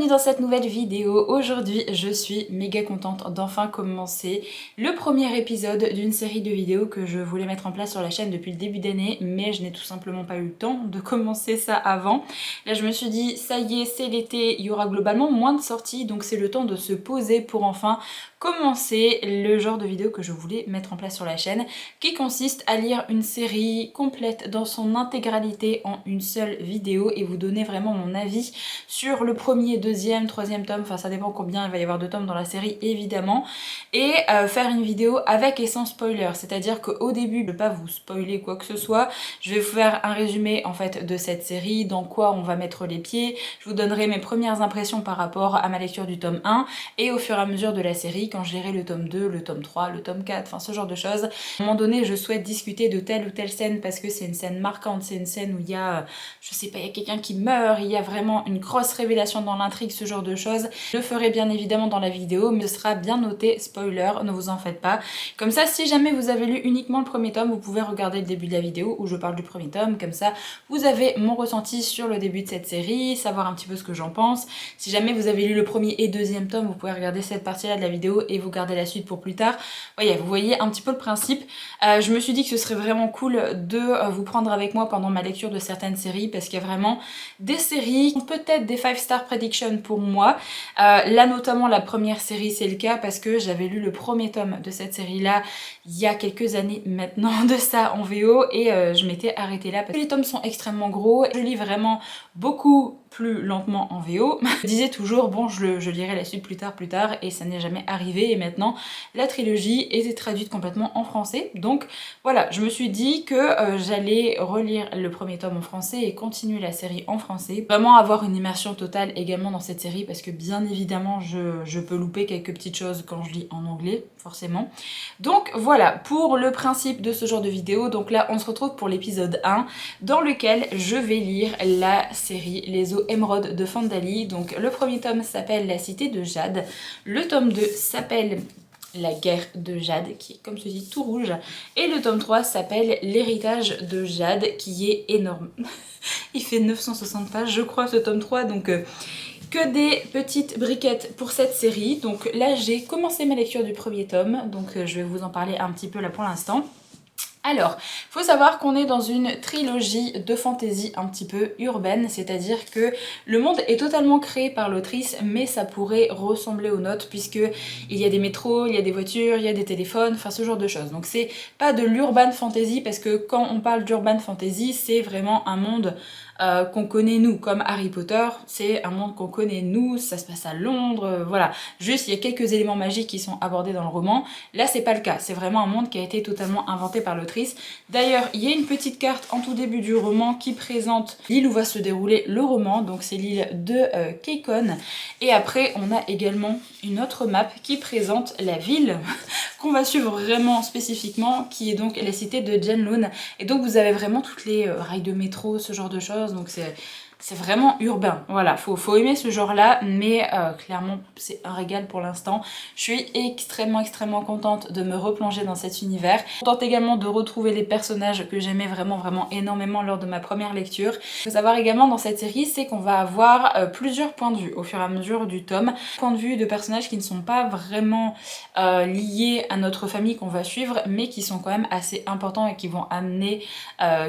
bienvenue dans cette nouvelle vidéo. Aujourd'hui, je suis méga contente d'enfin commencer le premier épisode d'une série de vidéos que je voulais mettre en place sur la chaîne depuis le début d'année, mais je n'ai tout simplement pas eu le temps de commencer ça avant. Là, je me suis dit, ça y est, c'est l'été, il y aura globalement moins de sorties, donc c'est le temps de se poser pour enfin commencer le genre de vidéo que je voulais mettre en place sur la chaîne, qui consiste à lire une série complète dans son intégralité en une seule vidéo et vous donner vraiment mon avis sur le premier, deuxième, troisième tome, enfin ça dépend combien il va y avoir de tomes dans la série évidemment, et faire une vidéo avec et sans spoiler, c'est-à-dire qu'au début, je ne vais pas vous spoiler quoi que ce soit, je vais vous faire un résumé en fait de cette série, dans quoi on va mettre les pieds, je vous donnerai mes premières impressions par rapport à ma lecture du tome 1, et au fur et à mesure de la série, quand je lirai le tome 2, le tome 3, le tome 4, enfin ce genre de choses. À un moment donné, je souhaite discuter de telle ou telle scène parce que c'est une scène marquante, c'est une scène où il y a, je sais pas, il y a quelqu'un qui meurt, il y a vraiment une grosse révélation dans l'intrigue, ce genre de choses. Je le ferai bien évidemment dans la vidéo, mais ce sera bien noté, spoiler, ne vous en faites pas. Comme ça, si jamais vous avez lu uniquement le premier tome, vous pouvez regarder le début de la vidéo où je parle du premier tome, comme ça vous avez mon ressenti sur le début de cette série, savoir un petit peu ce que j'en pense. Si jamais vous avez lu le premier et deuxième tome, vous pouvez regarder cette partie-là de la vidéo et vous garder la suite pour plus tard. Vous voyez un petit peu le principe. Je me suis dit que ce serait vraiment cool de vous prendre avec moi pendant ma lecture de certaines séries parce qu'il y a vraiment des séries qui ont peut-être des 5-star predictions pour moi. Là notamment la première série c'est le cas parce que j'avais lu le premier tome de cette série-là il y a quelques années maintenant de ça en VO et je m'étais arrêtée là parce que les tomes sont extrêmement gros. Je lis vraiment beaucoup plus lentement en VO. Je disais toujours bon je lirai la suite plus tard et ça n'est jamais arrivé et maintenant la trilogie était traduite complètement en français donc voilà, je me suis dit que j'allais relire le premier tome en français et continuer la série en français, vraiment avoir une immersion totale également dans cette série parce que bien évidemment je peux louper quelques petites choses quand je lis en anglais forcément. Donc voilà pour le principe de ce genre de vidéo. Donc là on se retrouve pour l'épisode 1 dans lequel je vais lire la série Les Eaux Émeraudes de Phandalin. Donc le premier tome s'appelle La Cité de Jade, le tome 2 s'appelle La Guerre de Jade, qui est comme ceci tout rouge, et le tome 3 s'appelle L'Héritage de Jade, qui est énorme. Il fait 960 pages je crois ce tome 3, donc que des petites briquettes pour cette série. Donc là j'ai commencé ma lecture du premier tome, donc je vais vous en parler un petit peu là pour l'instant. Alors, faut savoir qu'on est dans une trilogie de fantasy un petit peu urbaine, c'est-à-dire que le monde est totalement créé par l'autrice, mais ça pourrait ressembler aux nôtres, puisque il y a des métros, il y a des voitures, il y a des téléphones, enfin ce genre de choses. Donc c'est pas de l'urban fantasy, parce que quand on parle d'urban fantasy, c'est vraiment un monde qu'on connaît nous, comme Harry Potter, c'est un monde qu'on connaît nous, ça se passe à Londres, voilà. Juste, il y a quelques éléments magiques qui sont abordés dans le roman. Là, c'est pas le cas, c'est vraiment un monde qui a été totalement inventé par l'autrice. D'ailleurs, il y a une petite carte en tout début du roman qui présente l'île où va se dérouler le roman, donc c'est l'île de Keikon. Et après, on a également une autre map qui présente la ville qu'on va suivre vraiment spécifiquement, qui est donc la cité de Janloon. Et donc vous avez vraiment toutes les rails de métro, ce genre de choses, donc c'est vraiment urbain. Voilà, faut aimer ce genre-là, mais clairement, c'est un régal pour l'instant. Je suis extrêmement contente de me replonger dans cet univers. Contente également de retrouver les personnages que j'aimais vraiment énormément lors de ma première lecture. Ce qu'il faut savoir également dans cette série, c'est qu'on va avoir plusieurs points de vue au fur et à mesure du tome. Point de vue de personnages qui ne sont pas vraiment liés à notre famille qu'on va suivre, mais qui sont quand même assez importants et qui vont amener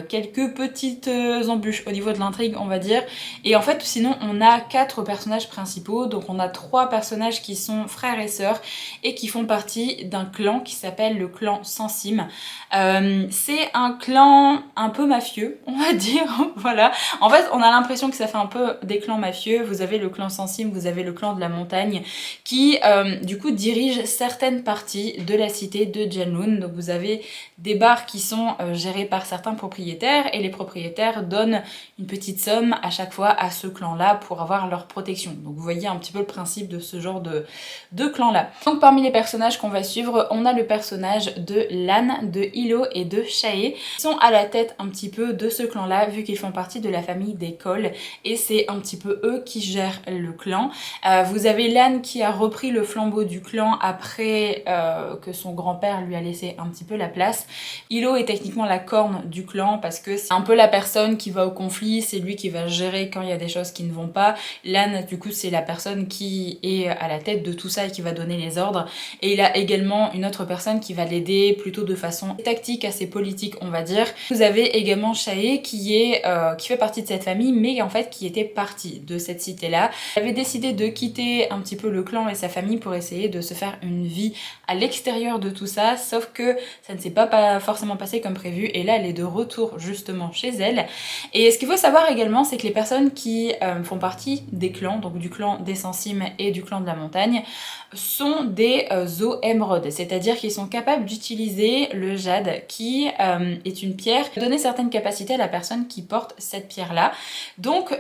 quelques petites embûches au niveau de l'intrigue, on va dire. Et en fait, sinon, on a 4 personnages principaux. Donc on a 3 personnages qui sont frères et sœurs et qui font partie d'un clan qui s'appelle le clan Sansim. C'est un clan un peu mafieux, on va dire, voilà. En fait, on a l'impression que ça fait un peu des clans mafieux. Vous avez le clan Sansim, vous avez le clan de la montagne qui, du coup, dirige certaines parties de la cité de Janloon. Donc vous avez des bars qui sont gérés par certains propriétaires et les propriétaires donnent une petite somme à chaque fois à ce clan-là pour avoir leur protection. Donc vous voyez un petit peu le principe de ce genre de clan-là. Donc parmi les personnages qu'on va suivre, on a le personnage de Lan, de Hilo et de Shae, qui sont à la tête un petit peu de ce clan-là, vu qu'ils font partie de la famille des Cole, et c'est un petit peu eux qui gèrent le clan. Vous avez Lan qui a repris le flambeau du clan après que son grand-père lui a laissé un petit peu la place. Hilo est techniquement la corne du clan parce que c'est un peu la personne qui va au conflit, c'est lui qui va gérer quand il y a des choses qui ne vont pas. Lan, du coup, c'est la personne qui est à la tête de tout ça et qui va donner les ordres. Et il a également une autre personne qui va l'aider plutôt de façon tactique, assez politique, on va dire. Vous avez également Shae qui fait partie de cette famille, mais en fait qui était partie de cette cité-là. Il avait décidé de quitter un petit peu le clan et sa famille pour essayer de se faire une vie à l'extérieur de tout ça, sauf que ça ne s'est pas forcément passé comme prévu, et là elle est de retour justement chez elle. Et ce qu'il faut savoir également, c'est que les personnes qui font partie des clans, donc du clan des Sensim et du clan de la montagne, sont des os émeraudes, c'est-à-dire qu'ils sont capables d'utiliser le jade qui est une pierre, donner certaines capacités à la personne qui porte cette pierre-là. Donc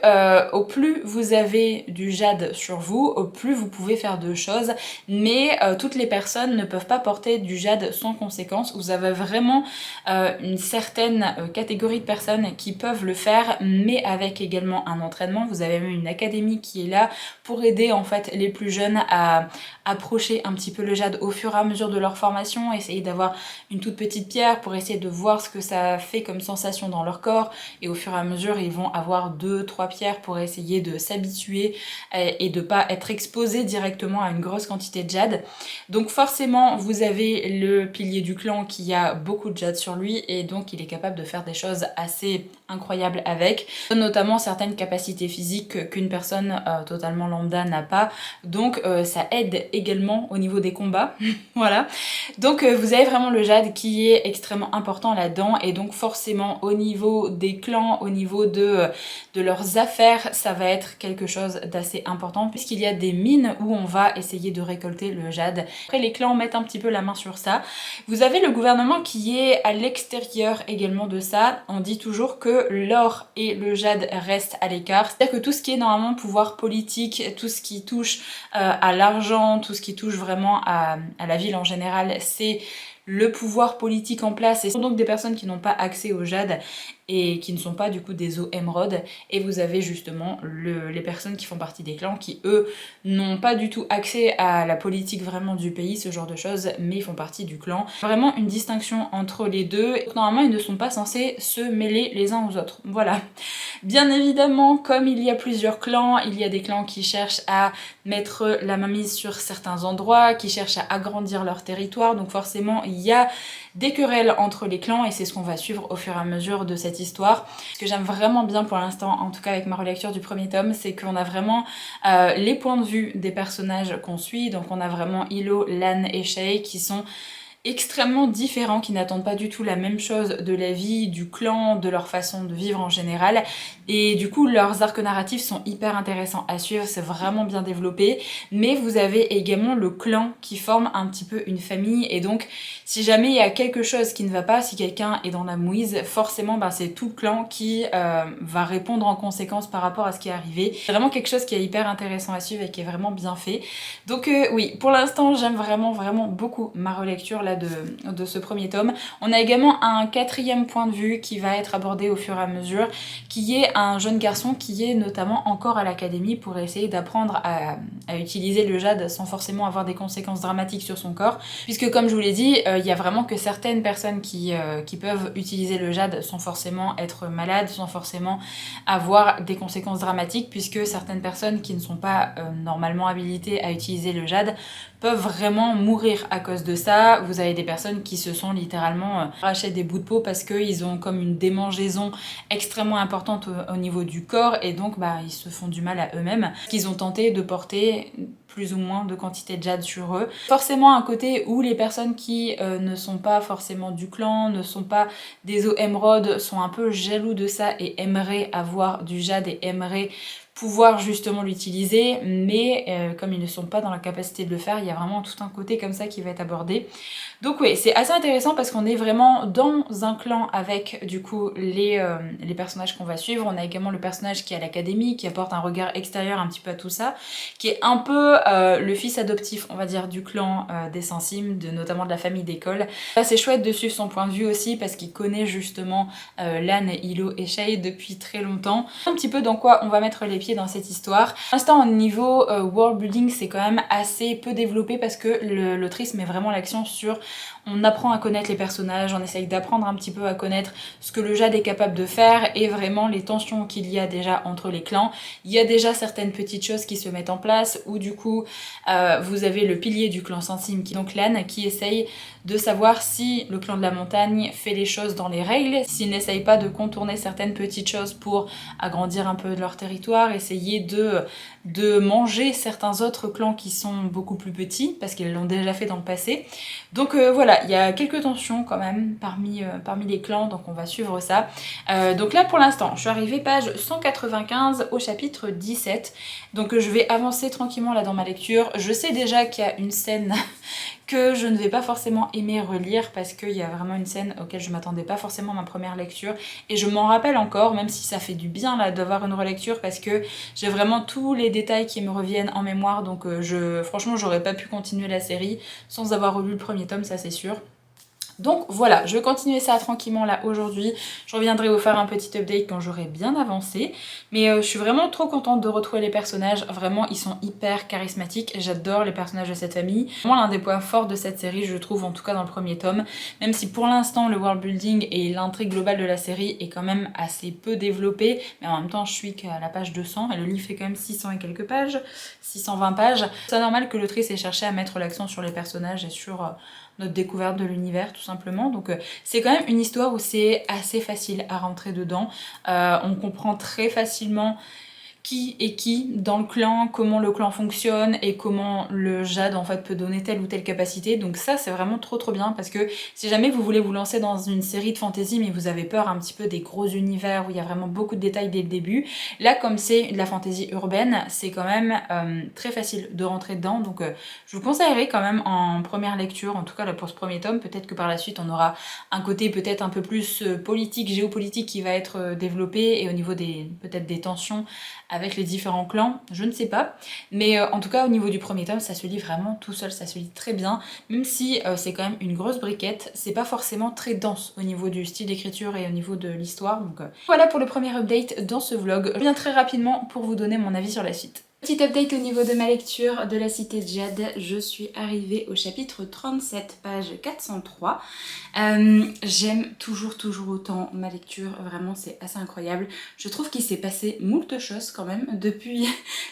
au plus vous avez du jade sur vous, au plus vous pouvez faire de choses, mais toutes les personnes ne peuvent pas porter du jade sans conséquence. Vous avez vraiment une certaine catégorie de personnes qui peuvent le faire, mais avec également un entraînement. Vous avez même une académie qui est là pour aider en fait les plus jeunes à approcher un petit peu le jade au fur et à mesure de leur formation, essayer d'avoir une toute petite pierre pour essayer de voir ce que ça fait comme sensation dans leur corps, et au fur et à mesure ils vont avoir 2-3 pierres pour essayer de s'habituer et de pas être exposés directement à une grosse quantité de jade. Donc forcément vous avez le pilier du clan qui a beaucoup de jade sur lui, et donc il est capable de faire des choses assez incroyables avec, notamment certaines capacités physiques qu'une personne totalement lambda n'a pas, donc ça aide également au niveau des combats. Voilà, donc vous avez vraiment le jade qui est extrêmement important là-dedans, et donc forcément au niveau des clans, au niveau de leurs affaires, ça va être quelque chose d'assez important, puisqu'il y a des mines où on va essayer de récolter le jade. Après les clans mettent un petit peu la main sur ça. Vous avez le gouvernement qui est à l'extérieur également de ça. On dit toujours que l'or et le jade restent à l'écart, c'est-à-dire que tout ce qui est normalement pouvoir politique, tout ce qui touche à l'argent, tout ce qui touche vraiment à la ville en général, c'est le pouvoir politique en place, et ce sont donc des personnes qui n'ont pas accès au jade et qui ne sont pas du coup des os émeraudes. Et vous avez justement les personnes qui font partie des clans qui eux n'ont pas du tout accès à la politique vraiment du pays, ce genre de choses, mais ils font partie du clan. Vraiment une distinction entre les deux. Normalement ils ne sont pas censés se mêler les uns aux autres, voilà. Bien évidemment, comme il y a plusieurs clans, il y a des clans qui cherchent à mettre la mainmise sur certains endroits, qui cherchent à agrandir leur territoire, donc forcément il y a des querelles entre les clans, et c'est ce qu'on va suivre au fur et à mesure de cette histoire. Ce que j'aime vraiment bien pour l'instant, en tout cas avec ma relecture du premier tome, c'est qu'on a vraiment les points de vue des personnages qu'on suit. Donc on a vraiment Hilo, Lan et Shae qui sont extrêmement différents, qui n'attendent pas du tout la même chose de la vie, du clan, de leur façon de vivre en général, et du coup leurs arcs narratifs sont hyper intéressants à suivre, c'est vraiment bien développé. Mais vous avez également le clan qui forme un petit peu une famille, et donc si jamais il y a quelque chose qui ne va pas, si quelqu'un est dans la mouise, forcément c'est tout le clan qui va répondre en conséquence par rapport à ce qui est arrivé. C'est vraiment quelque chose qui est hyper intéressant à suivre et qui est vraiment bien fait. Donc oui, pour l'instant j'aime vraiment beaucoup ma relecture là de ce premier tome. On a également un quatrième point de vue qui va être abordé au fur et à mesure, qui est un jeune garçon qui est notamment encore à l'académie pour essayer d'apprendre à utiliser le jade sans forcément avoir des conséquences dramatiques sur son corps, puisque comme je vous l'ai dit, il y a vraiment que certaines personnes qui peuvent utiliser le jade sans forcément être malades, sans forcément avoir des conséquences dramatiques, puisque certaines personnes qui ne sont pas normalement habilitées à utiliser le jade peuvent vraiment mourir à cause de ça. Vous avez des personnes qui se sont littéralement arraché des bouts de peau parce qu'ils ont comme une démangeaison extrêmement importante au niveau du corps, et donc ils se font du mal à eux-mêmes. Qu'ils ont tenté de porter plus ou moins de quantité de jade sur eux. Forcément un côté où les personnes qui ne sont pas forcément du clan, ne sont pas des os émeraudes, sont un peu jaloux de ça et aimeraient avoir du jade et aimeraient pouvoir justement l'utiliser, mais comme ils ne sont pas dans la capacité de le faire, il y a vraiment tout un côté comme ça qui va être abordé. Donc oui, c'est assez intéressant parce qu'on est vraiment dans un clan avec du coup les personnages qu'on va suivre. On a également le personnage qui est à l'académie, qui apporte un regard extérieur un petit peu à tout ça, qui est un peu le fils adoptif, on va dire, du clan des Sensim, notamment de la famille d'école. Là, c'est chouette de suivre son point de vue aussi parce qu'il connaît justement Lan, Hilo et Shay depuis très longtemps. Un petit peu dans quoi on va mettre les pieds dans cette histoire. Pour l'instant, au niveau world building, c'est quand même assez peu développé parce que l'autrice met vraiment l'accent sur on apprend à connaître les personnages, on essaye d'apprendre un petit peu à connaître ce que le Jade est capable de faire et vraiment les tensions qu'il y a déjà entre les clans. Il y a déjà certaines petites choses qui se mettent en place où du coup vous avez le pilier du clan Sensim, qui est donc Lan, qui essaye de savoir si le clan de la montagne fait les choses dans les règles, s'il n'essaye pas de contourner certaines petites choses pour agrandir un peu leur territoire, essayer de manger certains autres clans qui sont beaucoup plus petits, parce qu'ils l'ont déjà fait dans le passé. Donc voilà, il y a quelques tensions quand même parmi les clans, donc on va suivre ça. Donc là pour l'instant, je suis arrivée page 195 au chapitre 17, donc je vais avancer tranquillement là dans ma lecture. Je sais déjà qu'il y a une scène que je ne vais pas forcément aimer relire parce qu'il y a vraiment une scène auquel je m'attendais pas forcément à ma première lecture et je m'en rappelle encore, même si ça fait du bien là d'avoir une relecture parce que j'ai vraiment tous les détails qui me reviennent en mémoire, donc franchement j'aurais pas pu continuer la série sans avoir relu le premier tome, ça c'est sûr. Donc voilà, je vais continuer ça tranquillement là aujourd'hui. Je reviendrai vous faire un petit update quand j'aurai bien avancé. Mais je suis vraiment trop contente de retrouver les personnages. Vraiment, ils sont hyper charismatiques. J'adore les personnages de cette famille. Vraiment l'un des points forts de cette série, je trouve, en tout cas dans le premier tome. Même si pour l'instant, le world building et l'intrigue globale de la série est quand même assez peu développé. Mais en même temps, je suis qu'à la page 200 et le livre fait quand même 600 et quelques pages. 620 pages. C'est normal que l'autrice ait cherché à mettre l'accent sur les personnages et sur notre découverte de l'univers tout simplement. Donc c'est quand même une histoire où c'est assez facile à rentrer dedans. On comprend très facilement qui est qui dans le clan, comment le clan fonctionne et comment le Jade en fait peut donner telle ou telle capacité. Donc ça c'est vraiment trop bien parce que si jamais vous voulez vous lancer dans une série de fantasy mais vous avez peur un petit peu des gros univers où il y a vraiment beaucoup de détails dès le début, là comme c'est de la fantasy urbaine, c'est quand même très facile de rentrer dedans. Donc je vous conseillerais quand même en première lecture, en tout cas là pour ce premier tome, peut-être que par la suite on aura un côté peut-être un peu plus politique, géopolitique qui va être développé et au niveau peut-être des tensions avec les différents clans, je ne sais pas. Mais en tout cas, au niveau du premier tome, ça se lit vraiment tout seul, ça se lit très bien. Même si c'est quand même une grosse briquette, c'est pas forcément très dense au niveau du style d'écriture et au niveau de l'histoire. Donc voilà pour le premier update dans ce vlog. Je reviens très rapidement pour vous donner mon avis sur la suite. Petit update au niveau de ma lecture de la Cité de Jade, je suis arrivée au chapitre 37, page 403. J'aime toujours autant ma lecture, vraiment c'est assez incroyable. Je trouve qu'il s'est passé moult choses quand même depuis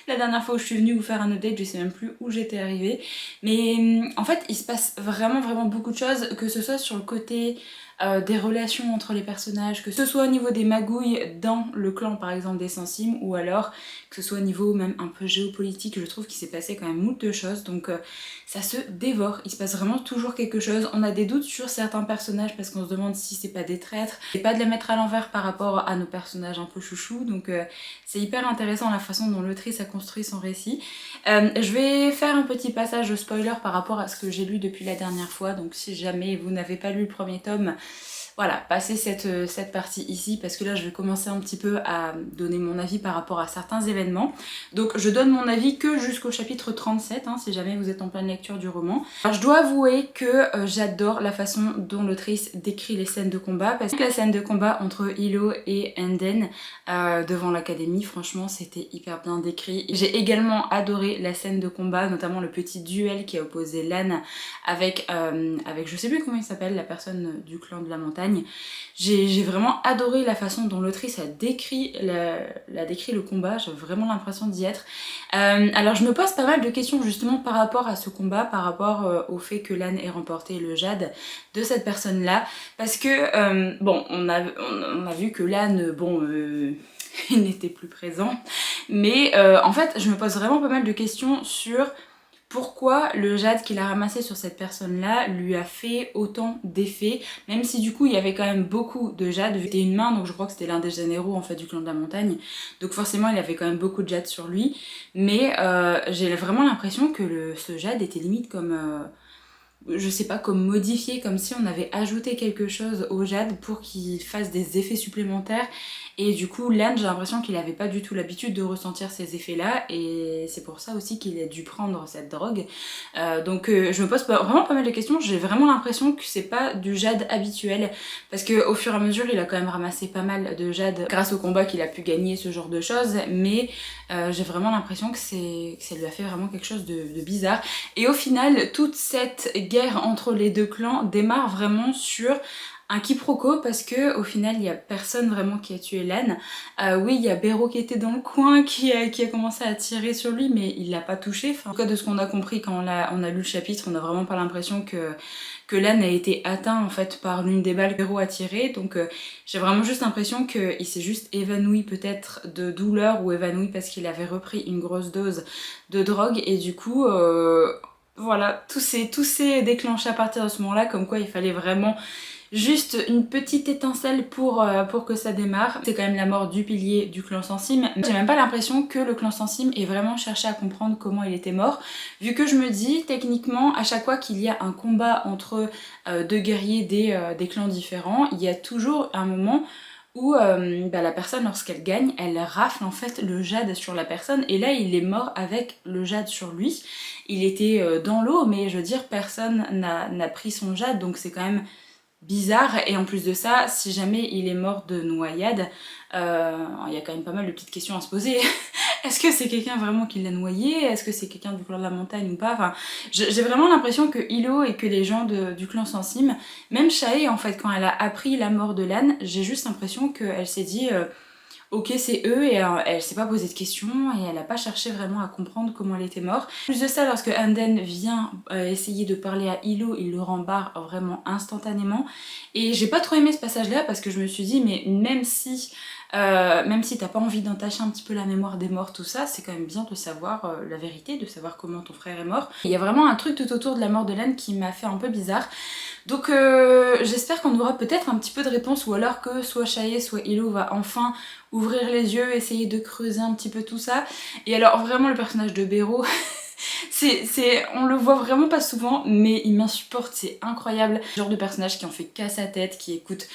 la dernière fois où je suis venue vous faire un update, je sais même plus où j'étais arrivée. Mais en fait il se passe vraiment beaucoup de choses, que ce soit sur le côté des relations entre les personnages, que ce soit au niveau des magouilles dans le clan par exemple des Sensim, ou alors que ce soit au niveau même un peu géopolitique. Je trouve qu'il s'est passé quand même moult de choses, donc ça se dévore, il se passe vraiment toujours quelque chose. On a des doutes sur certains personnages parce qu'on se demande si c'est pas des traîtres, et pas de les mettre à l'envers par rapport à nos personnages un peu chouchous, donc c'est hyper intéressant la façon dont l'autrice a construit son récit. Je vais faire un petit passage de spoiler par rapport à ce que j'ai lu depuis la dernière fois, donc si jamais vous n'avez pas lu le premier tome, voilà, passez cette partie ici parce que là je vais commencer un petit peu à donner mon avis par rapport à certains événements. Donc je donne mon avis que jusqu'au chapitre 37, hein, si jamais vous êtes en pleine lecture du roman. Alors, je dois avouer que j'adore la façon dont l'autrice décrit les scènes de combat, parce que la scène de combat entre Hilo et Enden devant l'académie, franchement c'était hyper bien décrit. J'ai également adoré la scène de combat, notamment le petit duel qui a opposé Lan avec je sais plus comment il s'appelle, la personne du clan de la montagne. J'ai vraiment adoré la façon dont l'autrice a décrit le combat, j'ai vraiment l'impression d'y être. Alors je me pose pas mal de questions justement par rapport à ce combat, par rapport au fait que Lan ait remporté le Jade de cette personne-là, parce que bon, on a vu que Lan, il n'était plus présent, mais en fait je me pose vraiment pas mal de questions sur pourquoi le Jade qu'il a ramassé sur cette personne-là lui a fait autant d'effets, même si du coup il y avait quand même beaucoup de Jade. C'était une main, donc je crois que c'était l'un des généraux en fait du clan de la montagne, donc forcément il avait quand même beaucoup de Jade sur lui, mais j'ai vraiment l'impression que ce Jade était limite comme je sais pas, comme modifié, comme si on avait ajouté quelque chose au Jade pour qu'il fasse des effets supplémentaires. Et du coup, Lan, j'ai l'impression qu'il avait pas du tout l'habitude de ressentir ces effets-là, et c'est pour ça aussi qu'il a dû prendre cette drogue. Donc je me pose vraiment pas mal de questions, j'ai vraiment l'impression que c'est pas du jade habituel, parce que au fur et à mesure, il a quand même ramassé pas mal de jade grâce au combat qu'il a pu gagner, ce genre de choses, mais j'ai vraiment l'impression que ça lui a fait vraiment quelque chose de bizarre. Et au final, toute cette guerre entre les deux clans démarre vraiment sur un quiproquo, parce que au final il y a personne vraiment qui a tué Lan. Oui, il y a Béro qui était dans le coin, qui a commencé à tirer sur lui, mais il l'a pas touché. Enfin, en tout cas, de ce qu'on a compris quand on a lu le chapitre, on a vraiment pas l'impression que Lan a été atteint en fait par l'une des balles que Béro a tiré. Donc j'ai vraiment juste l'impression qu'il s'est juste évanoui, peut-être de douleur, ou évanoui parce qu'il avait repris une grosse dose de drogue, et du coup voilà, tout s'est déclenché à partir de ce moment-là, comme quoi il fallait vraiment juste une petite étincelle pour que ça démarre. C'est quand même la mort du pilier du clan Sansim. J'ai même pas l'impression que le clan Sansim ait vraiment cherché à comprendre comment il était mort, vu que je me dis, techniquement, à chaque fois qu'il y a un combat entre deux guerriers des clans différents, il y a toujours un moment où la personne, lorsqu'elle gagne, elle rafle en fait le jade sur la personne, et là il est mort avec le jade sur lui. Il était dans l'eau, mais je veux dire, personne n'a pris son jade, donc c'est quand même bizarre. Et en plus de ça, si jamais il est mort de noyade, il y a quand même pas mal de petites questions à se poser. Est-ce que c'est quelqu'un vraiment qui l'a noyé? Est-ce que c'est quelqu'un du clan de la montagne ou pas? Enfin, j'ai vraiment l'impression que Hilo et que les gens du clan Sansim, même Shae en fait, quand elle a appris la mort de Lan, j'ai juste l'impression qu'elle s'est dit ok, c'est eux, et elle s'est pas posé de questions, et elle a pas cherché vraiment à comprendre comment elle était morte. En plus de ça, lorsque Anden vient essayer de parler à Hilo, il le rembarre vraiment instantanément, et j'ai pas trop aimé ce passage là, parce que je me suis dit, mais même si t'as pas envie d'entacher un petit peu la mémoire des morts, tout ça, c'est quand même bien de savoir la vérité, de savoir comment ton frère est mort. Il y a vraiment un truc tout autour de la mort de Lan qui m'a fait un peu bizarre. Donc j'espère qu'on aura peut-être un petit peu de réponse, ou alors que soit Shae, soit Hilo va enfin ouvrir les yeux, essayer de creuser un petit peu tout ça. Et alors vraiment, le personnage de Béro, on le voit vraiment pas souvent, mais il m'insupporte, c'est incroyable. Le genre de personnage qui en fait qu'à sa tête, qui écoute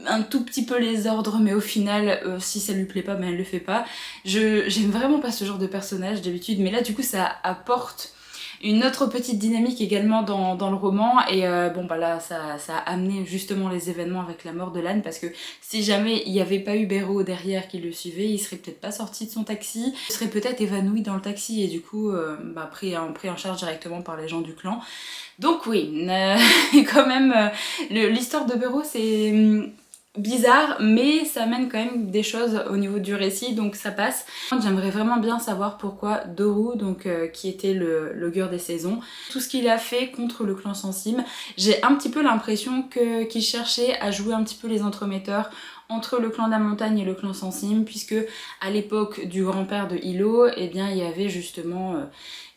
un tout petit peu les ordres, mais au final, si ça lui plaît pas, ben elle le fait pas. J'aime vraiment pas ce genre de personnage d'habitude, mais là du coup ça apporte une autre petite dynamique également dans le roman, et là ça a amené justement les événements avec la mort de Lan, parce que si jamais il n'y avait pas eu Béro derrière qui le suivait, il serait peut-être pas sorti de son taxi, il serait peut-être évanoui dans le taxi, et du coup pris en charge directement par les gens du clan. Donc oui, quand même l'histoire de Béro, c'est bizarre, mais ça amène quand même des choses au niveau du récit, donc ça passe. J'aimerais vraiment bien savoir pourquoi Doru, donc qui était l'augure des saisons, tout ce qu'il a fait contre le clan Sansim. J'ai un petit peu l'impression qu'il cherchait à jouer un petit peu les entremetteurs entre le clan de la montagne et le clan Sansim, puisque à l'époque du grand-père de Hilo, eh bien il y avait justement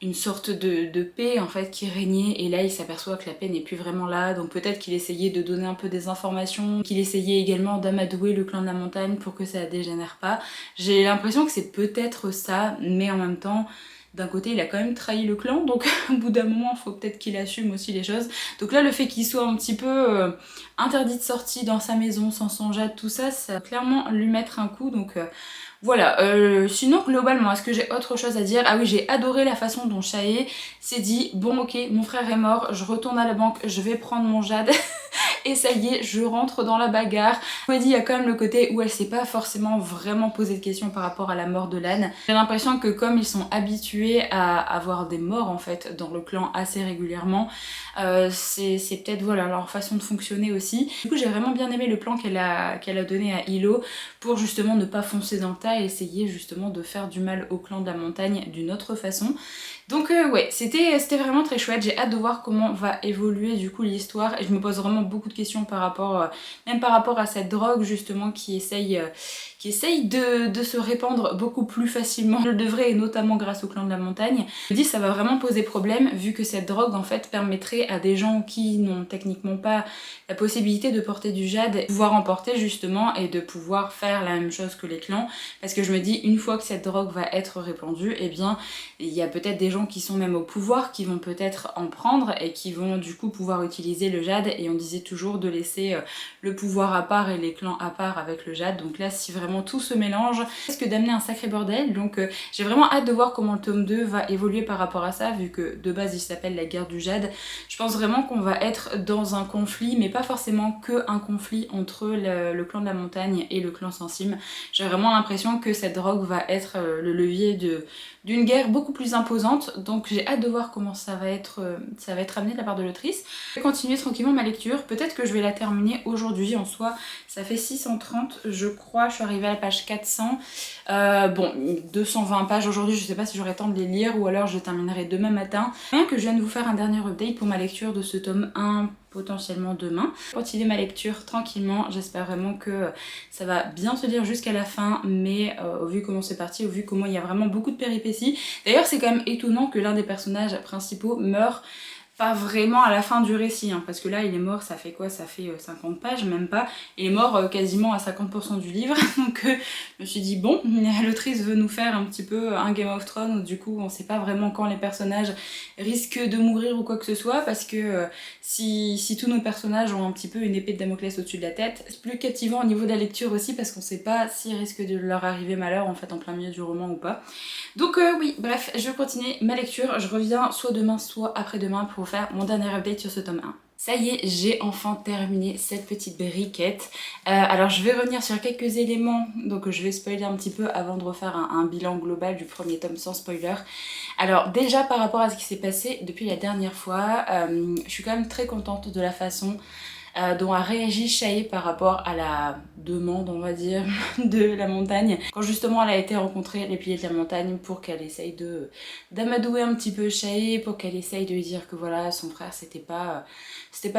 une sorte de paix en fait qui régnait, et là il s'aperçoit que la paix n'est plus vraiment là, donc peut-être qu'il essayait de donner un peu des informations, qu'il essayait également d'amadouer le clan de la montagne pour que ça dégénère pas. J'ai l'impression que c'est peut-être ça, mais en même temps, d'un côté il a quand même trahi le clan, donc au bout d'un moment il faut peut-être qu'il assume aussi les choses. Donc là, le fait qu'il soit un petit peu interdit de sortie dans sa maison sans son jade, tout ça, ça va clairement lui mettre un coup, donc voilà. Sinon globalement, est-ce que j'ai autre chose à dire? Ah oui, j'ai adoré la façon dont Shae s'est dit, bon ok, mon frère est mort, je retourne à la banque, je vais prendre mon jade et ça y est, je rentre dans la bagarre. Je me dis, il y a quand même le côté où elle s'est pas forcément vraiment posé de questions par rapport à la mort de Lan. J'ai l'impression que comme ils sont habitués à avoir des morts en fait dans le clan assez régulièrement, c'est peut-être voilà leur façon de fonctionner aussi. Du coup, j'ai vraiment bien aimé le plan qu'elle a donné à Hilo pour justement ne pas foncer dans le tas et essayer justement de faire du mal au clan de la montagne d'une autre façon. Donc ouais, c'était vraiment très chouette, j'ai hâte de voir comment va évoluer du coup l'histoire, et je me pose vraiment beaucoup de questions par rapport, même par rapport à cette drogue justement qui essaye de se répandre beaucoup plus facilement. Je le devrais, et notamment grâce au clan de la montagne. Je me dis ça va vraiment poser problème, vu que cette drogue en fait permettrait à des gens qui n'ont techniquement pas la possibilité de porter du jade, de pouvoir en porter justement, et de pouvoir faire la même chose que les clans, parce que je me dis une fois que cette drogue va être répandue, eh bien il y a peut-être des gens qui sont même au pouvoir qui vont peut-être en prendre et qui vont du coup pouvoir utiliser le jade, et on disait toujours toujours de laisser le pouvoir à part et les clans à part avec le jade. Donc là si vraiment tout se mélange, risque d'amener un sacré bordel. Donc j'ai vraiment hâte de voir comment le tome 2 va évoluer par rapport à ça, vu que de base il s'appelle la guerre du jade. Je pense vraiment qu'on va être dans un conflit, mais pas forcément que un conflit entre le clan de la montagne et le clan sans cime. J'ai vraiment l'impression que cette drogue va être le levier d'une guerre beaucoup plus imposante, donc j'ai hâte de voir comment ça va être amené de la part de l'autrice. Je vais continuer tranquillement ma lecture, peut-être que je vais la terminer aujourd'hui. En soi ça fait 630 je crois, je suis arrivée à la page 400, bon 220 pages aujourd'hui, je sais pas si j'aurai le temps de les lire ou alors je terminerai demain matin. Rien que je viens de vous faire un dernier update pour ma lecture de ce tome 1, potentiellement demain. Continuer ma lecture tranquillement, j'espère vraiment que ça va bien se lire jusqu'à la fin, mais au vu comment c'est parti, au vu comment il y a vraiment beaucoup de péripéties. D'ailleurs c'est quand même étonnant que l'un des personnages principaux meure pas vraiment à la fin du récit, hein, parce que là il est mort, ça fait quoi? Ça fait 50 pages, même pas. Il est mort quasiment à 50% du livre, donc je me suis dit bon, l'autrice veut nous faire un petit peu un Game of Thrones où du coup on sait pas vraiment quand les personnages risquent de mourir ou quoi que ce soit, parce que si tous nos personnages ont un petit peu une épée de Damoclès au-dessus de la tête, c'est plus captivant au niveau de la lecture aussi, parce qu'on sait pas s'il risque de leur arriver malheur en fait en plein milieu du roman ou pas. Donc oui, bref, je vais continuer ma lecture, je reviens soit demain soit après-demain pour faire mon dernier update sur ce tome 1. Ça y est, j'ai enfin terminé cette petite briquette. Alors je vais revenir sur quelques éléments, donc je vais spoiler un petit peu avant de refaire un bilan global du premier tome sans spoiler. Alors déjà par rapport à ce qui s'est passé depuis la dernière fois, je suis quand même très contente de la façon dont a réagi Shae par rapport à la demande, on va dire, de la montagne. Quand justement elle a été rencontrer les piliers de la montagne pour qu'elle essaye d'amadouer un petit peu Shae, pour qu'elle essaye de lui dire que voilà, son frère c'était pas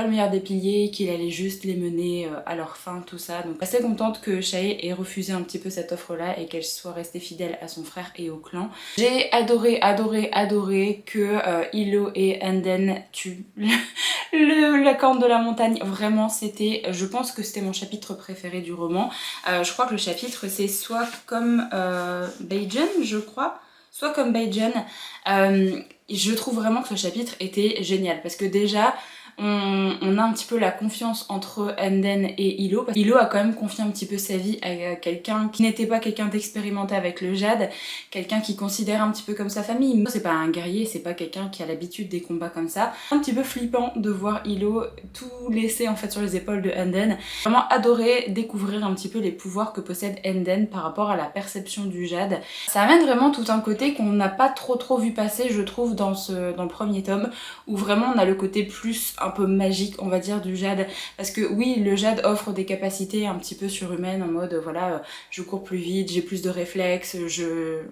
le meilleur des piliers, qu'il allait juste les mener à leur fin, tout ça. Donc assez contente que Shae ait refusé un petit peu cette offre là et qu'elle soit restée fidèle à son frère et au clan. J'ai adoré que Hilo et Anden tuent la corne de la montagne. Vraiment c'était, je pense que c'était mon chapitre préféré du roman. Je crois que le chapitre c'est soit comme Bajan, je crois, soit comme Bajan. Je trouve vraiment que ce chapitre était génial parce que déjà on a un petit peu la confiance entre Anden et Hilo. Hilo a quand même confié un petit peu sa vie à quelqu'un qui n'était pas quelqu'un d'expérimenté avec le jade, quelqu'un qui considère un petit peu comme sa famille. C'est pas un guerrier, c'est pas quelqu'un qui a l'habitude des combats comme ça. Un petit peu flippant de voir Hilo tout laisser en fait sur les épaules de Anden. Vraiment adoré découvrir un petit peu les pouvoirs que possède Anden par rapport à la perception du jade. Ça amène vraiment tout un côté qu'on n'a pas trop vu passer, je trouve, dans le premier tome, où vraiment on a le côté plus un peu magique on va dire du jade, parce que oui le jade offre des capacités un petit peu surhumaines en mode voilà je cours plus vite, j'ai plus de réflexes,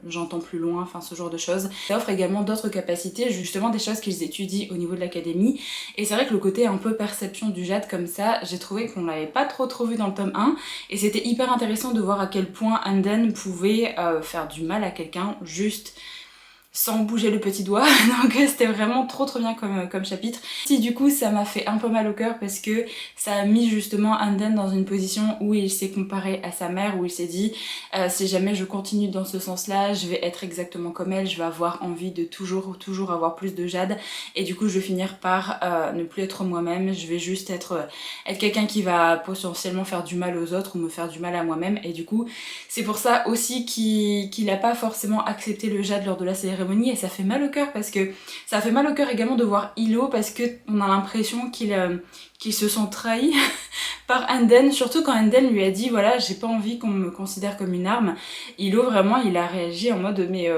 j'entends plus loin, enfin ce genre de choses. Ça offre également d'autres capacités, justement des choses qu'ils étudient au niveau de l'académie, et c'est vrai que le côté un peu perception du jade comme ça, j'ai trouvé qu'on l'avait pas trop vu dans le tome 1 et c'était hyper intéressant de voir à quel point Anden pouvait faire du mal à quelqu'un juste sans bouger le petit doigt, donc c'était vraiment trop bien comme chapitre. Si du coup ça m'a fait un peu mal au cœur parce que ça a mis justement Anden dans une position où il s'est comparé à sa mère, où il s'est dit si jamais je continue dans ce sens là, je vais être exactement comme elle, je vais avoir envie de toujours avoir plus de jade et du coup je vais finir par ne plus être moi-même, je vais juste être quelqu'un qui va potentiellement faire du mal aux autres ou me faire du mal à moi-même, et du coup c'est pour ça aussi qu'il a pas forcément accepté le jade lors de la cérémonie. Et ça fait mal au cœur parce que ça fait mal au cœur également de voir Hilo parce que on a l'impression qu'il se sent trahi par Anden, surtout quand Anden lui a dit voilà j'ai pas envie qu'on me considère comme une arme. Hilo vraiment il a réagi en mode mais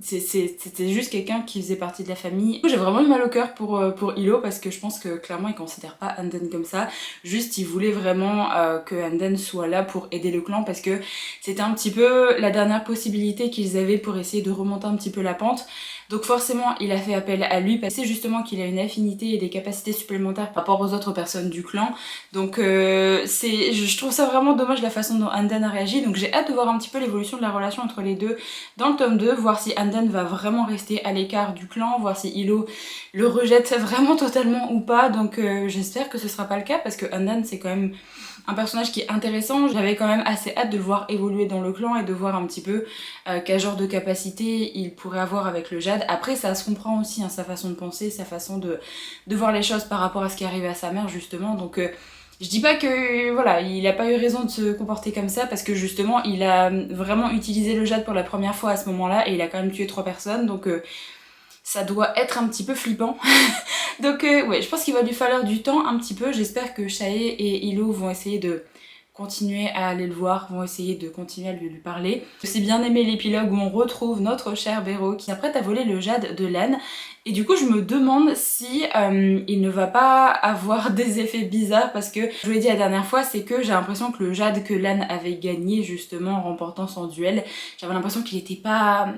c'était juste quelqu'un qui faisait partie de la famille. J'ai vraiment eu mal au cœur pour Hilo parce que je pense que clairement il considère pas Anden comme ça, juste il voulait vraiment que Anden soit là pour aider le clan parce que c'était un petit peu la dernière possibilité qu'ils avaient pour essayer de remonter un petit peu la pente. Donc forcément il a fait appel à lui parce que c'est justement qu'il a une affinité et des capacités supplémentaires par rapport aux autres personnes du clan. Donc je trouve ça vraiment dommage la façon dont Anden a réagi, donc j'ai hâte de voir un petit peu l'évolution de la relation entre les deux dans le tome 2, voir si Anden va vraiment rester à l'écart du clan, voir si Hilo le rejette vraiment totalement ou pas, donc j'espère que ce sera pas le cas parce que Anden c'est quand même un personnage qui est intéressant. J'avais quand même assez hâte de le voir évoluer dans le clan et de voir un petit peu quel genre de capacité il pourrait avoir avec le Jade. Après ça se comprend aussi, hein, sa façon de penser, sa façon de voir les choses par rapport à ce qui arrivait à sa mère justement. Donc je dis pas que voilà, il a pas eu raison de se comporter comme ça parce que justement il a vraiment utilisé le Jade pour la première fois à ce moment-là et il a quand même tué 3 personnes, donc ça doit être un petit peu flippant. Donc ouais, je pense qu'il va lui falloir du temps un petit peu. J'espère que Shae et Hilo vont essayer de continuer à aller le voir, vont essayer de continuer à lui parler. J'ai bien aimé l'épilogue où on retrouve notre cher Bero qui s'apprête à voler le Jade de Lan. Et du coup je me demande si il ne va pas avoir des effets bizarres parce que je vous l'ai dit la dernière fois, c'est que j'ai l'impression que le Jade que Lan avait gagné justement en remportant son duel, j'avais l'impression qu'il était pas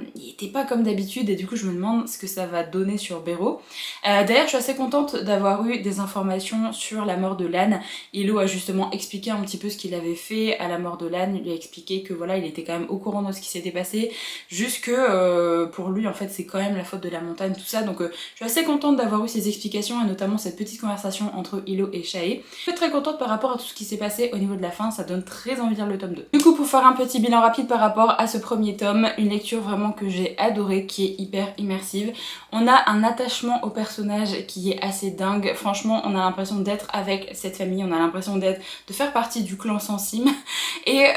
comme d'habitude et du coup je me demande ce que ça va donner sur Bero. D'ailleurs je suis assez contente d'avoir eu des informations sur la mort de Lan. Hilo a justement expliqué un petit peu ce qu'il avait fait à la mort de Lan, il lui a expliqué que voilà il était quand même au courant de ce qui s'était passé, juste que pour lui en fait c'est quand même la faute de la montagne, tout ça. Donc je suis assez contente d'avoir eu ces explications et notamment cette petite conversation entre Hilo et Shae. Je suis très contente par rapport à tout ce qui s'est passé au niveau de la fin, ça donne très envie de lire le tome 2. Du coup pour faire un petit bilan rapide par rapport à ce premier tome, une lecture vraiment que j'ai adorée, qui est hyper immersive. On a un attachement au personnage qui est assez dingue, franchement on a l'impression d'être avec cette famille, on a l'impression de faire partie du clan Sensim et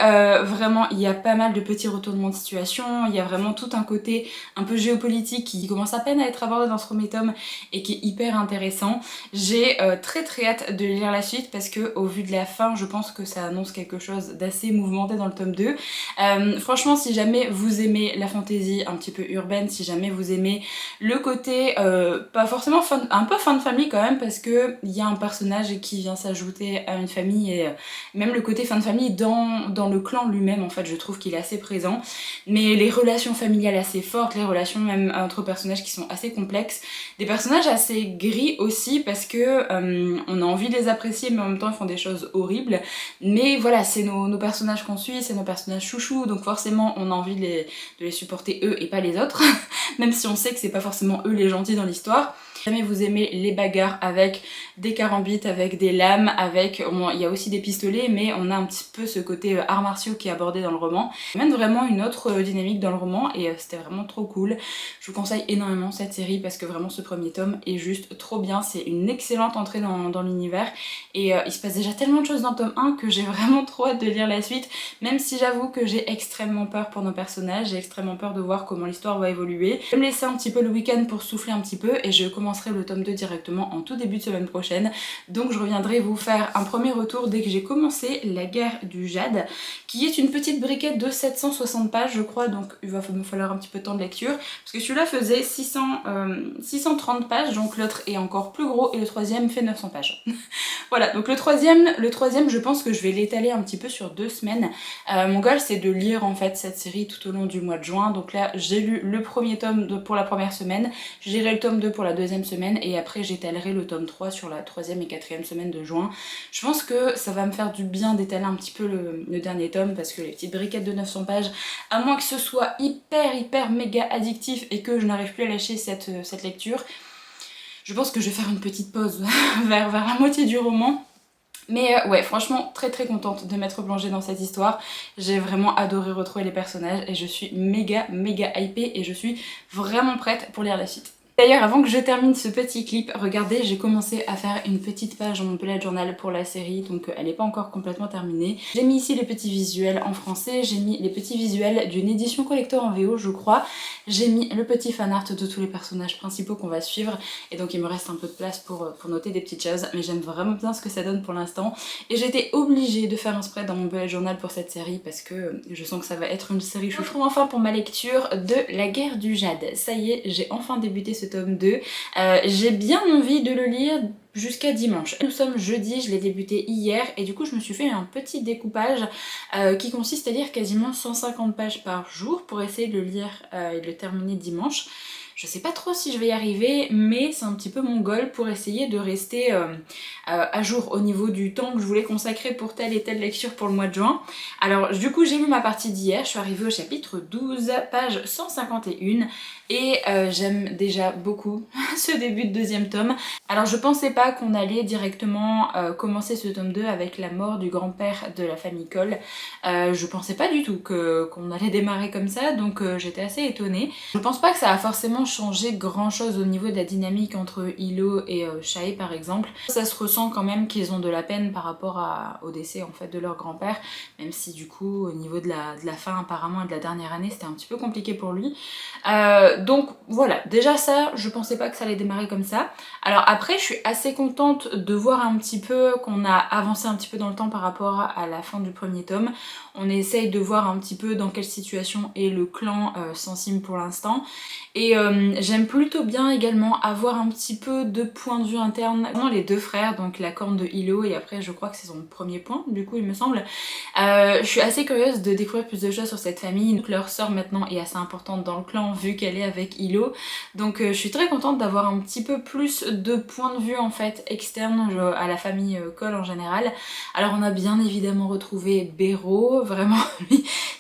vraiment il y a pas mal de petits retournements de situation, il y a vraiment tout un côté un peu géopolitique qui commence à peine à être abordé dans ce premier tome et qui est hyper intéressant. J'ai très hâte de lire la suite parce que au vu de la fin je pense que ça annonce quelque chose d'assez mouvementé dans le tome 2. Franchement si jamais vous aimez la fantasy un petit peu urbaine, si jamais vous aimez le côté pas forcément un peu fin de famille quand même parce que il y a un personnage qui vient s'ajouter à une famille et même le côté fin de famille dans le clan lui-même en fait je trouve qu'il est assez présent, mais les relations familiales assez fortes, les relations même entre personnages qui sont assez complexes, des personnages assez gris aussi parce que on a envie de les apprécier mais en même temps ils font des choses horribles, mais voilà c'est nos personnages qu'on suit, c'est nos personnages chouchous donc forcément on a envie de les supporter eux et pas les autres même si on sait que c'est pas forcément eux les gentils dans l'histoire. Si jamais vous aimez les bagarres avec des carambites, avec des lames, avec... Bon, il y a aussi des pistolets, mais on a un petit peu ce côté arts martiaux qui est abordé dans le roman. Il y a même vraiment une autre dynamique dans le roman et c'était vraiment trop cool. Je vous conseille énormément cette série parce que vraiment ce premier tome est juste trop bien. C'est une excellente entrée dans l'univers et il se passe déjà tellement de choses dans le tome 1 que j'ai vraiment trop hâte de lire la suite, même si j'avoue que j'ai extrêmement peur pour nos personnages, j'ai extrêmement peur de voir comment l'histoire va évoluer. Je vais me laisser un petit peu le week-end pour souffler un petit peu et je commencerai le tome 2 directement en tout début de semaine prochaine. Donc je reviendrai vous faire un premier retour dès que j'ai commencé la guerre du Jade, qui est une petite briquette de 760 pages je crois, donc il va me falloir un petit peu de temps de lecture, parce que celui-là faisait 630 pages, donc l'autre est encore plus gros et le troisième fait 900 pages. Voilà, donc le troisième je pense que je vais l'étaler un petit peu sur 2 semaines. Mon goal c'est de lire en fait cette série tout au long du mois de juin, donc là j'ai lu le premier tome pour la première semaine, je lirai le tome 2 pour la deuxième semaine et après j'étalerai le tome 3 sur la 3e et 4e semaine de juin. Je pense que ça va me faire du bien d'étaler un petit peu le dernier tome parce que les petites briquettes de 900 pages, à moins que ce soit hyper méga addictif et que je n'arrive plus à lâcher cette lecture, je pense que je vais faire une petite pause vers la moitié du roman. Mais ouais, franchement très contente de m'être plongée dans cette histoire. J'ai vraiment adoré retrouver les personnages et je suis méga hypée et je suis vraiment prête pour lire la suite. D'ailleurs, avant que je termine ce petit clip, regardez, j'ai commencé à faire une petite page dans mon bullet journal pour la série, donc elle n'est pas encore complètement terminée. J'ai mis ici les petits visuels en français, j'ai mis les petits visuels d'une édition collector en VO, je crois. J'ai mis le petit fanart de tous les personnages principaux qu'on va suivre, et donc il me reste un peu de place pour noter des petites choses, mais j'aime vraiment bien ce que ça donne pour l'instant. Et j'étais obligée de faire un spread dans mon bullet journal pour cette série, parce que je sens que ça va être une série chouchou. Je retrouve enfin pour ma lecture de La guerre du Jade. Ça y est, j'ai enfin débuté ce tome 2. J'ai bien envie de le lire jusqu'à dimanche. Nous sommes jeudi, je l'ai débuté hier et du coup je me suis fait un petit découpage qui consiste à lire quasiment 150 pages par jour pour essayer de le lire et de le terminer dimanche. Je sais pas trop si je vais y arriver, mais c'est un petit peu mon goal pour essayer de rester à jour au niveau du temps que je voulais consacrer pour telle et telle lecture pour le mois de juin. Alors du coup j'ai lu ma partie d'hier, je suis arrivée au chapitre 12, page 151 et j'aime déjà beaucoup ce début de deuxième tome. Alors je pensais pas pas qu'on allait directement commencer ce tome 2 avec la mort du grand-père de la famille Cole. Je pensais pas du tout qu'on allait démarrer comme ça, donc j'étais assez étonnée. Je pense pas que ça a forcément changé grand chose au niveau de la dynamique entre Hilo et Shae par exemple. Ça se ressent quand même qu'ils ont de la peine par rapport au décès en fait de leur grand-père, même si du coup au niveau de la fin apparemment et de la dernière année c'était un petit peu compliqué pour lui. Donc voilà, déjà ça, je pensais pas que ça allait démarrer comme ça. Alors après, je suis assez contente de voir un petit peu qu'on a avancé un petit peu dans le temps par rapport à la fin du premier tome. On essaye de voir un petit peu dans quelle situation est le clan Sensim pour l'instant. Et j'aime plutôt bien également avoir un petit peu de point de vue interne. Les deux frères, donc la corne de Hilo et après je crois que c'est son premier point du coup il me semble. Je suis assez curieuse de découvrir plus de choses sur cette famille. Donc leur sœur maintenant est assez importante dans le clan vu qu'elle est avec Hilo. Donc je suis très contente d'avoir un petit peu plus de point de vue en fait externe à la famille Cole en général. Alors on a bien évidemment retrouvé Bero, vraiment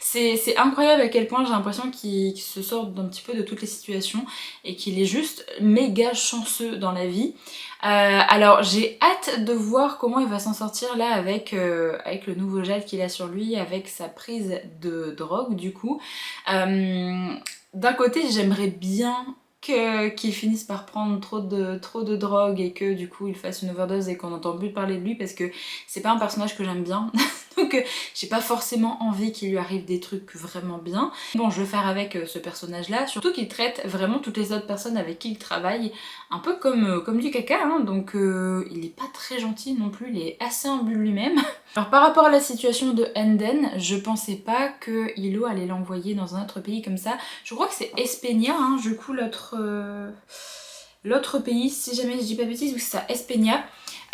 c'est incroyable à quel point j'ai l'impression qu'il se sort d'un petit peu de toutes les situations et qu'il est juste méga chanceux dans la vie. Alors j'ai hâte de voir comment il va s'en sortir là avec le nouveau gel qu'il a sur lui, avec sa prise de drogue du coup. D'un côté j'aimerais bien qu'il finisse par prendre trop de drogue et que du coup il fasse une overdose et qu'on n'entend plus parler de lui parce que c'est pas un personnage que j'aime bien. Donc j'ai pas forcément envie qu'il lui arrive des trucs vraiment bien. Bon, je vais faire avec ce personnage là, surtout qu'il traite vraiment toutes les autres personnes avec qui il travaille un peu comme du caca, hein. Donc il est pas très gentil non plus, il est assez imbu de lui-même. Alors par rapport à la situation de Enden, je pensais pas que Hilo allait l'envoyer dans un autre pays comme ça. Je crois que c'est Espenia, hein, du coup l'autre pays, si jamais je dis pas de bêtises, ou c'est ça, Espenia.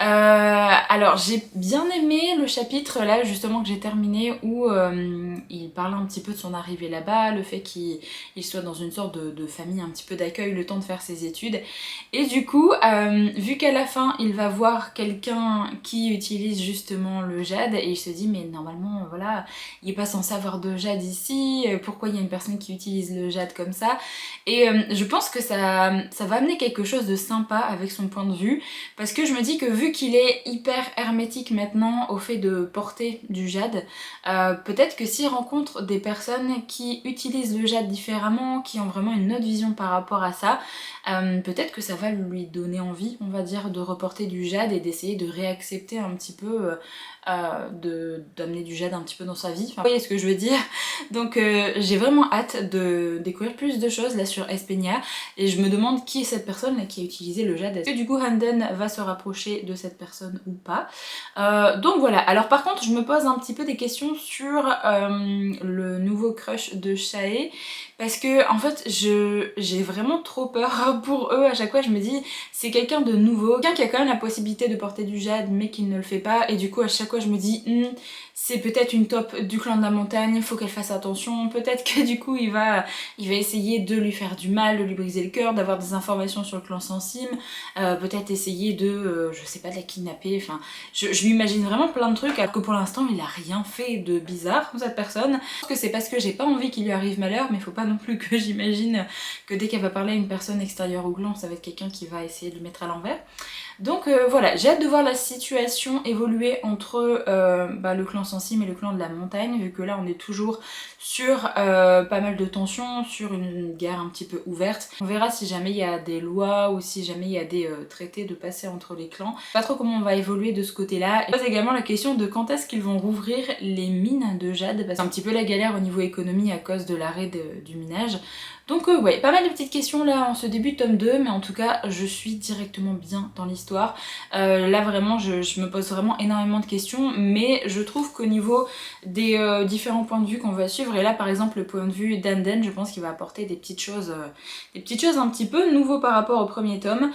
Alors j'ai bien aimé le chapitre là justement que j'ai terminé où il parle un petit peu de son arrivée là-bas, le fait qu'il soit dans une sorte de famille un petit peu d'accueil, le temps de faire ses études. Et du coup, vu qu'à la fin il va voir quelqu'un qui utilise justement le jade et il se dit mais normalement voilà, il est pas censé avoir de jade ici, pourquoi il y a une personne qui utilise le jade comme ça? Et je pense que ça va amener quelque chose de sympa avec son point de vue, parce que je me dis que vu qu'il est hyper hermétique maintenant au fait de porter du jade, peut-être que s'il rencontre des personnes qui utilisent le jade différemment, qui ont vraiment une autre vision par rapport à ça, peut-être que ça va lui donner envie, on va dire, de reporter du jade et d'essayer de réaccepter un petit peu, d'amener du jade un petit peu dans sa vie. Enfin, vous voyez ce que je veux dire? Donc j'ai vraiment hâte de découvrir plus de choses là sur Espenia et je me demande qui est cette personne là, qui a utilisé le jade. Est-ce que du coup Handen va se rapprocher de cette personne ou pas? Donc voilà. Alors par contre je me pose un petit peu des questions sur le nouveau crush de Shae, parce que en fait j'ai vraiment trop peur pour eux. À chaque fois je me dis c'est quelqu'un de nouveau, quelqu'un qui a quand même la possibilité de porter du jade mais qui ne le fait pas, et du coup à chaque fois je me dis c'est peut-être une top du clan de la montagne, faut qu'elle fasse attention, peut-être que du coup il va essayer de lui faire du mal, de lui briser le cœur, d'avoir des informations sur le clan Sensim, peut-être essayer de, je sais pas, de la kidnapper, enfin je lui imagine vraiment plein de trucs alors que pour l'instant il a rien fait de bizarre cette personne. Je pense que c'est parce que j'ai pas envie qu'il lui arrive malheur, mais faut pas non plus que j'imagine que dès qu'elle va parler à une personne extérieure au clan ça va être quelqu'un qui va essayer de lui mettre à l'envers. Donc voilà, j'ai hâte de voir la situation évoluer entre le clan Sensim et le clan de la montagne, vu que là on est toujours sur pas mal de tensions, sur une guerre un petit peu ouverte. On verra si jamais il y a des lois ou si jamais il y a des traités de passer entre les clans. Pas trop comment on va évoluer de ce côté-là. Et pose également la question de quand est-ce qu'ils vont rouvrir les mines de jade, parce que c'est un petit peu la galère au niveau économie à cause de l'arrêt du minage. Donc ouais, pas mal de petites questions là en ce début de tome 2, mais en tout cas je suis directement bien dans l'histoire. Là vraiment je me pose vraiment énormément de questions, mais je trouve qu'au niveau des différents points de vue qu'on va suivre, et là par exemple le point de vue d'Anden, je pense qu'il va apporter des petites choses un petit peu nouveaux par rapport au premier tome.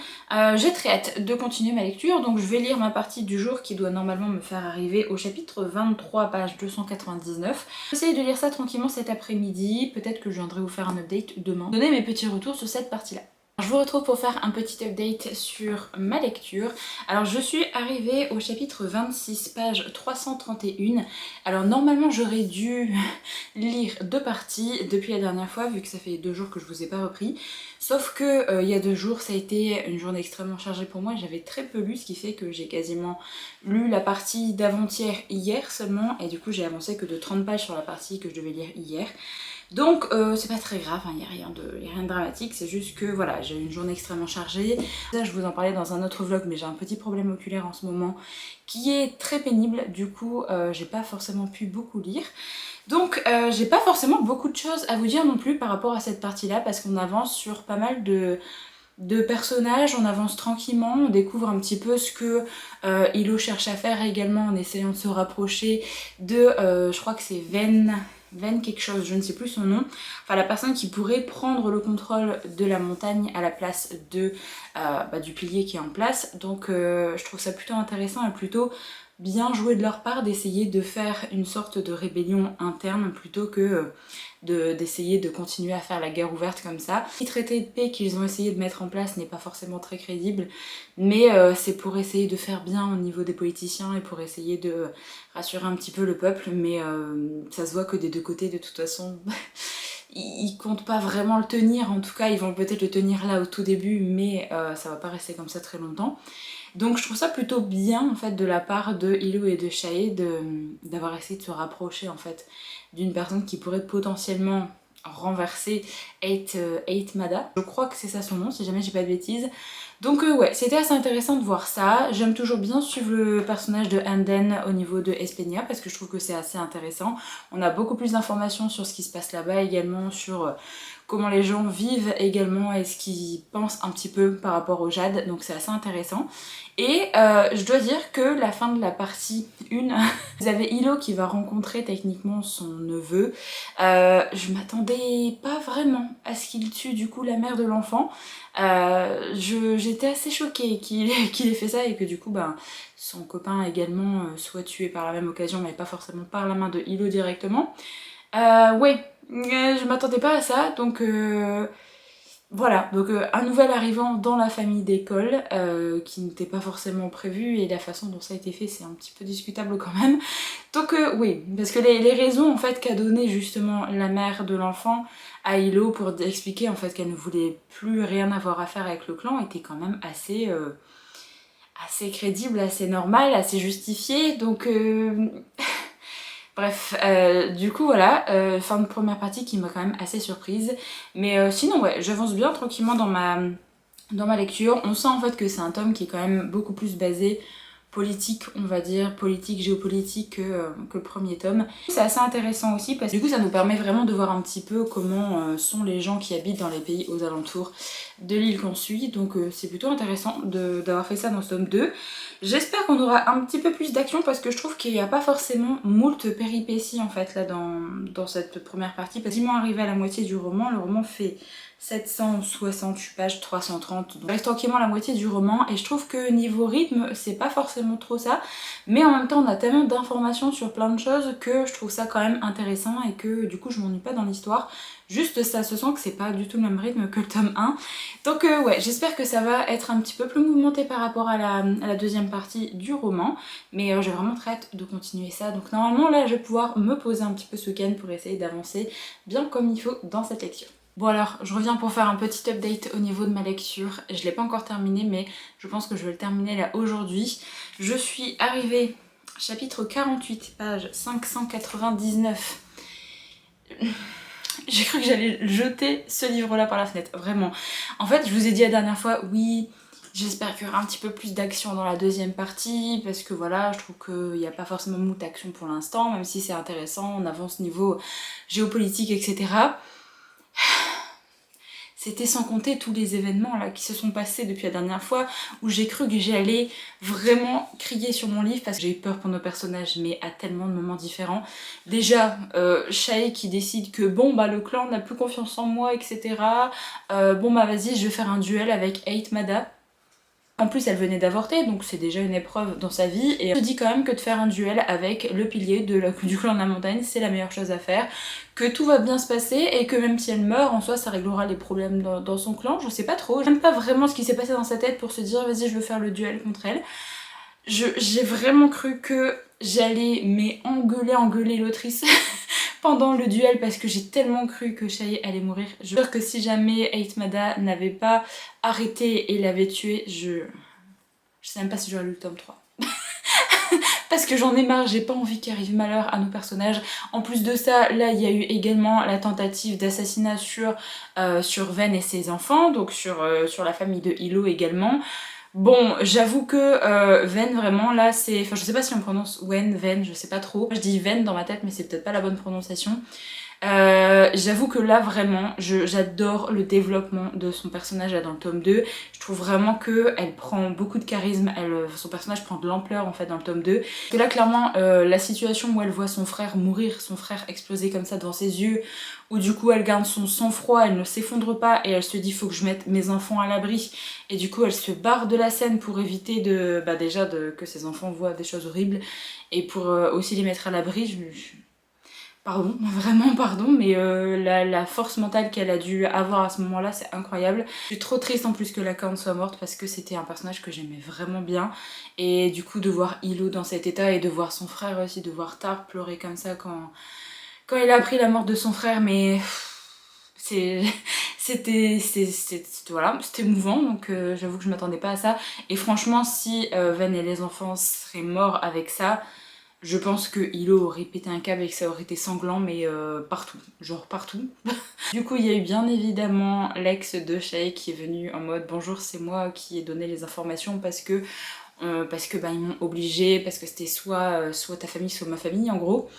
J'ai très hâte de continuer ma lecture, donc je vais lire ma partie du jour qui doit normalement me faire arriver au chapitre 23, page 299. J'essaie de lire ça tranquillement cet après-midi, peut-être que je viendrai vous faire un update demain, donner mes petits retours sur cette partie-là. Je vous retrouve pour faire un petit update sur ma lecture. Alors je suis arrivée au chapitre 26, page 331. Alors normalement j'aurais dû lire 2 parties depuis la dernière fois vu que ça fait 2 jours que je vous ai pas repris. Sauf que il y a 2 jours ça a été une journée extrêmement chargée pour moi et j'avais très peu lu, ce qui fait que j'ai quasiment lu la partie d'avant-hier hier seulement et du coup j'ai avancé que de 30 pages sur la partie que je devais lire hier. Donc c'est pas très grave, il n'y a rien de dramatique, c'est juste que voilà, j'ai eu une journée extrêmement chargée. Ça je vous en parlais dans un autre vlog, mais j'ai un petit problème oculaire en ce moment qui est très pénible, du coup j'ai pas forcément pu beaucoup lire. Donc j'ai pas forcément beaucoup de choses à vous dire non plus par rapport à cette partie-là, parce qu'on avance sur pas mal de personnages, on avance tranquillement, on découvre un petit peu ce que Hilo cherche à faire également en essayant de se rapprocher de, je crois que c'est Ven quelque chose, je ne sais plus son nom, enfin la personne qui pourrait prendre le contrôle de la montagne à la place de, du pilier qui est en place. Donc je trouve ça plutôt intéressant et plutôt bien joué de leur part d'essayer de faire une sorte de rébellion interne plutôt que d'essayer de continuer à faire la guerre ouverte comme ça. Le traité de paix qu'ils ont essayé de mettre en place n'est pas forcément très crédible, mais c'est pour essayer de faire bien au niveau des politiciens et pour essayer de rassurer un petit peu le peuple, mais ça se voit que des deux côtés de toute façon ils comptent pas vraiment le tenir, en tout cas ils vont peut-être le tenir là au tout début, mais ça va pas rester comme ça très longtemps. Donc je trouve ça plutôt bien en fait de la part de Hilo et de Shae d'avoir essayé de se rapprocher en fait d'une personne qui pourrait potentiellement renverser Eight Mada. Je crois que c'est ça son nom si jamais j'ai pas de bêtises. Donc ouais, c'était assez intéressant de voir ça. J'aime toujours bien suivre le personnage de Anden au niveau de Espenia parce que je trouve que c'est assez intéressant. On a beaucoup plus d'informations sur ce qui se passe là-bas, également sur comment les gens vivent également et ce qu'ils pensent un petit peu par rapport au Jade, donc c'est assez intéressant. Et je dois dire que la fin de la partie 1, vous avez Hilo qui va rencontrer techniquement son neveu. Je m'attendais pas vraiment à ce qu'il tue du coup la mère de l'enfant. J'étais assez choquée qu'il ait fait ça et que du coup son copain également soit tué par la même occasion, mais pas forcément par la main de Hilo directement. Ouais, je m'attendais pas à ça, donc voilà, donc un nouvel arrivant dans la famille d'école qui n'était pas forcément prévu et la façon dont ça a été fait c'est un petit peu discutable quand même. Donc oui, parce que les raisons en fait qu'a donné justement la mère de l'enfant à Hilo pour expliquer en fait qu'elle ne voulait plus rien avoir à faire avec le clan étaient quand même assez crédibles, assez normales, assez justifiées, donc bref, du coup voilà, fin de première partie qui m'a quand même assez surprise. Mais sinon ouais, j'avance bien tranquillement dans ma lecture. On sent en fait que c'est un tome qui est quand même beaucoup plus basé politique, on va dire, politique, géopolitique que le premier tome. C'est assez intéressant aussi parce que du coup ça nous permet vraiment de voir un petit peu comment sont les gens qui habitent dans les pays aux alentours de l'île qu'on suit. Donc c'est plutôt intéressant d'avoir fait ça dans ce tome 2. J'espère qu'on aura un petit peu plus d'action parce que je trouve qu'il n'y a pas forcément moult péripéties en fait là dans cette première partie. Parce qu'ils m'ont arrivé à la moitié du roman, le roman fait 768 pages, 330, donc reste tranquillement la moitié du roman et je trouve que niveau rythme c'est pas forcément trop ça, mais en même temps on a tellement d'informations sur plein de choses que je trouve ça quand même intéressant et que du coup je m'ennuie pas dans l'histoire, juste ça se sent que c'est pas du tout le même rythme que le tome 1, donc ouais j'espère que ça va être un petit peu plus mouvementé par rapport à la deuxième partie du roman, mais j'ai vraiment très hâte de continuer ça, donc normalement là je vais pouvoir me poser un petit peu ce week-end pour essayer d'avancer bien comme il faut dans cette lecture. Bon alors, je reviens pour faire un petit update au niveau de ma lecture. Je l'ai pas encore terminé, mais je pense que je vais le terminer là aujourd'hui. Je suis arrivée chapitre 48, page 599. J'ai cru que j'allais jeter ce livre-là par la fenêtre, vraiment. En fait, je vous ai dit la dernière fois, oui, j'espère qu'il y aura un petit peu plus d'action dans la deuxième partie, parce que voilà, je trouve qu'il n'y a pas forcément beaucoup d'action pour l'instant, même si c'est intéressant, on avance niveau géopolitique, etc. C'était sans compter tous les événements là qui se sont passés depuis la dernière fois où j'ai cru que j'allais vraiment crier sur mon livre parce que j'ai eu peur pour nos personnages, mais à tellement de moments différents. Déjà, Shae qui décide que bon bah le clan n'a plus confiance en moi, etc. Bon bah vas-y, je vais faire un duel avec Eight Mada. En plus, elle venait d'avorter, donc c'est déjà une épreuve dans sa vie. Et elle se dit quand même que de faire un duel avec le pilier du clan de la montagne, c'est la meilleure chose à faire. Que tout va bien se passer et que même si elle meurt, en soi, ça réglera les problèmes dans son clan. Je sais pas trop. J'aime pas vraiment ce qui s'est passé dans sa tête pour se dire vas-y, je veux faire le duel contre elle. J'ai vraiment cru que j'allais engueuler l'autrice pendant le duel parce que j'ai tellement cru que Shae allait mourir. Je jure que si jamais Aitmada n'avait pas arrêté et l'avait tué, je sais même pas si j'aurais lu le tome 3. Parce que j'en ai marre, j'ai pas envie qu'il arrive malheur à nos personnages. En plus de ça, là il y a eu également la tentative d'assassinat sur Ven et ses enfants, donc sur la famille de Hilo également. Bon, j'avoue que Ven vraiment là c'est... Enfin je sais pas si on prononce Ven, je sais pas trop. Je dis Ven dans ma tête mais c'est peut-être pas la bonne prononciation. J'avoue que là vraiment j'adore le développement de son personnage là dans le tome 2. Je trouve vraiment qu'elle prend beaucoup de charisme, son personnage prend de l'ampleur en fait dans le tome 2. Parce que là clairement la situation où elle voit son frère mourir, son frère exploser comme ça devant ses yeux, où du coup elle garde son sang-froid, elle ne s'effondre pas et elle se dit faut que je mette mes enfants à l'abri, et du coup elle se barre de la scène pour éviter que ses enfants voient des choses horribles et pour aussi les mettre à l'abri. Pardon, vraiment pardon, mais la force mentale qu'elle a dû avoir à ce moment-là, c'est incroyable. Je suis trop triste en plus que la corne soit morte parce que c'était un personnage que j'aimais vraiment bien. Et du coup de voir Hilo dans cet état et de voir son frère aussi, de voir Tar pleurer comme ça quand il a appris la mort de son frère, mais c'était émouvant, donc j'avoue que je m'attendais pas à ça. Et franchement, si Ven et les enfants seraient morts avec ça, je pense que Hilo aurait pété un câble et que ça aurait été sanglant, mais partout, genre partout. Du coup, il y a eu bien évidemment l'ex de Shae qui est venu en mode bonjour, c'est moi qui ai donné les informations parce que ils m'ont obligé, parce que c'était soit ta famille, soit ma famille en gros.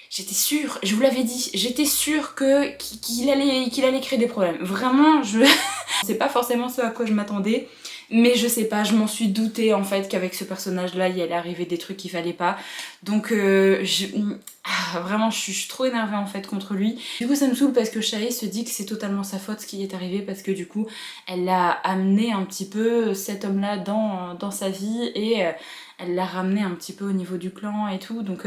J'étais sûre, je vous l'avais dit, j'étais sûre qu'il allait créer des problèmes. Vraiment, c'est pas forcément ce à quoi je m'attendais. Mais je sais pas, je m'en suis doutée en fait qu'avec ce personnage-là, il allait arriver des trucs qu'il fallait pas. Donc vraiment, je suis trop énervée en fait contre lui. Du coup, ça me saoule parce que Shae se dit que c'est totalement sa faute ce qui est arrivé, parce que du coup, elle a amené un petit peu cet homme-là dans sa vie et elle l'a ramené un petit peu au niveau du clan et tout. Donc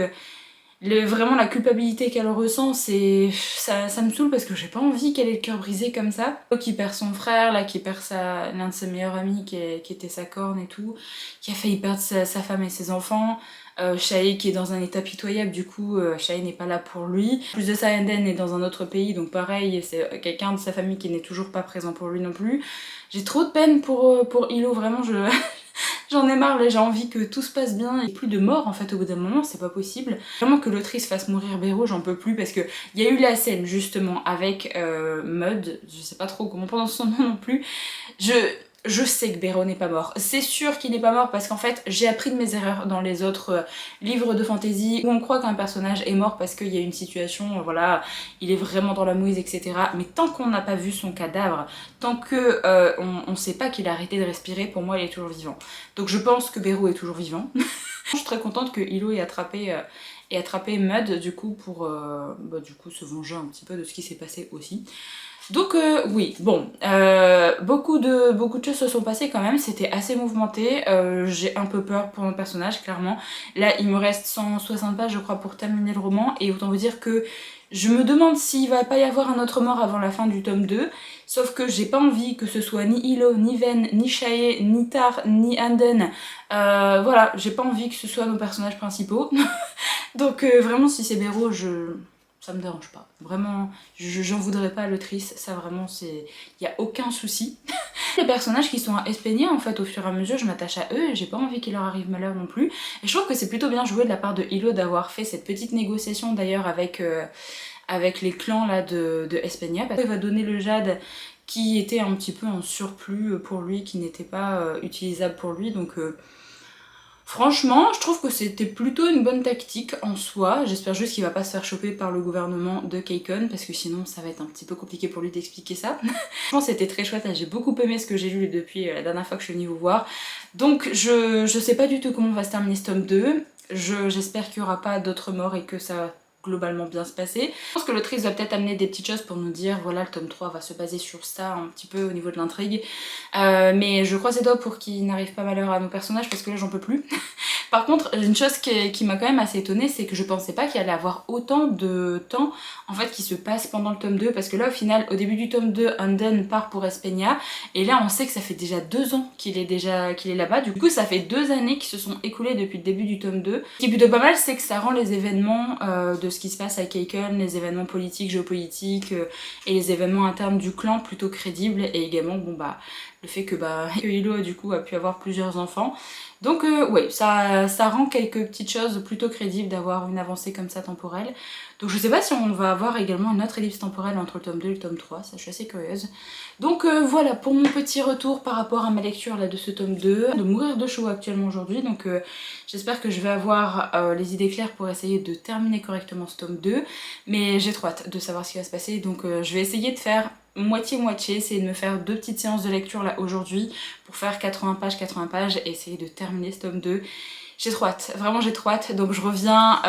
vraiment la culpabilité qu'elle ressent, ça me saoule parce que j'ai pas envie qu'elle ait le cœur brisé comme ça. Qui perd son frère, là, qui perd l'un de ses meilleurs amis qui était sa corne et tout, qui a failli perdre sa femme et ses enfants. Shae qui est dans un état pitoyable, du coup Shae n'est pas là pour lui. En plus de ça, Enden est dans un autre pays, donc pareil, c'est quelqu'un de sa famille qui n'est toujours pas présent pour lui non plus. J'ai trop de peine pour Hilo, vraiment j'en ai marre, là j'ai envie que tout se passe bien et plus de mort en fait au bout d'un moment, c'est pas possible. Vraiment que l'autrice fasse mourir Bero, j'en peux plus, parce que il y a eu la scène justement avec Mud, je sais pas trop comment prononcer son nom non plus. Je sais que Bero n'est pas mort. C'est sûr qu'il n'est pas mort parce qu'en fait j'ai appris de mes erreurs dans les autres livres de fantasy où on croit qu'un personnage est mort parce qu'il y a une situation, voilà, il est vraiment dans la mouise, etc. Mais tant qu'on n'a pas vu son cadavre, tant que on sait pas qu'il a arrêté de respirer, pour moi il est toujours vivant. Donc je pense que Bero est toujours vivant. Je suis très contente que Hilo ait attrapé Mud du coup pour du coup se venger un petit peu de ce qui s'est passé aussi. Donc oui, bon, beaucoup de choses se sont passées quand même, c'était assez mouvementé, j'ai un peu peur pour mon personnage clairement. Là il me reste 160 pages je crois pour terminer le roman, et autant vous dire que je me demande s'il va pas y avoir un autre mort avant la fin du tome 2, sauf que j'ai pas envie que ce soit ni Hilo, ni Ven, ni Shae, ni Tar, ni Anden. Voilà, j'ai pas envie que ce soit nos personnages principaux. Donc vraiment si c'est Bero, ça me dérange pas. Vraiment, j'en voudrais pas à l'autrice, ça vraiment c'est... Y a aucun souci. Les personnages qui sont à Espenia, en fait, au fur et à mesure, je m'attache à eux et j'ai pas envie qu'il leur arrive malheur non plus. Et je trouve que c'est plutôt bien joué de la part de Hilo d'avoir fait cette petite négociation d'ailleurs avec les clans là de Espenia. Parce qu'il va donner le jade qui était un petit peu en surplus pour lui, qui n'était pas utilisable pour lui, donc... Franchement, je trouve que c'était plutôt une bonne tactique en soi. J'espère juste qu'il va pas se faire choper par le gouvernement de Keikon, parce que sinon ça va être un petit peu compliqué pour lui d'expliquer ça. Franchement, c'était très chouette, j'ai beaucoup aimé ce que j'ai lu depuis la dernière fois que je suis venue vous voir. Donc je sais pas du tout comment va se terminer ce tome 2. J'espère qu'il y aura pas d'autres morts et que ça globalement bien se passer. Je pense que l'autrice va peut-être amener des petites choses pour nous dire voilà, le tome 3 va se baser sur ça un petit peu au niveau de l'intrigue. Mais je croise les doigts pour qu'il n'arrive pas malheur à nos personnages parce que là j'en peux plus. Par contre, une chose qui m'a quand même assez étonnée, c'est que je pensais pas qu'il allait avoir autant de temps en fait qui se passe pendant le tome 2, parce que là au final, au début du tome 2, Anden part pour Espeña, et là on sait que ça fait déjà 2 ans qu'il est là-bas, du coup ça fait 2 années qui se sont écoulées depuis le début du tome 2. Ce qui est plutôt pas mal, c'est que ça rend les événements de ce qui se passe à Kaikon, les événements politiques, géopolitiques et les événements internes du clan plutôt crédibles, et également bon bah le fait que Hilo du coup a pu avoir plusieurs enfants. Donc ouais, ça rend quelques petites choses plutôt crédibles d'avoir une avancée comme ça temporelle. Donc je sais pas si on va avoir également une autre ellipse temporelle entre le tome 2 et le tome 3, ça je suis assez curieuse. Donc voilà pour mon petit retour par rapport à ma lecture là de ce tome 2, de mourir de chaud actuellement aujourd'hui, donc j'espère que je vais avoir les idées claires pour essayer de terminer correctement ce tome 2, mais j'ai trop hâte de savoir ce qui va se passer, donc je vais essayer de faire moitié-moitié, essayer de me faire 2 petites séances de lecture là aujourd'hui pour faire 80 pages et essayer de terminer ce tome 2. J'ai trop hâte, vraiment j'ai trop hâte, donc je reviens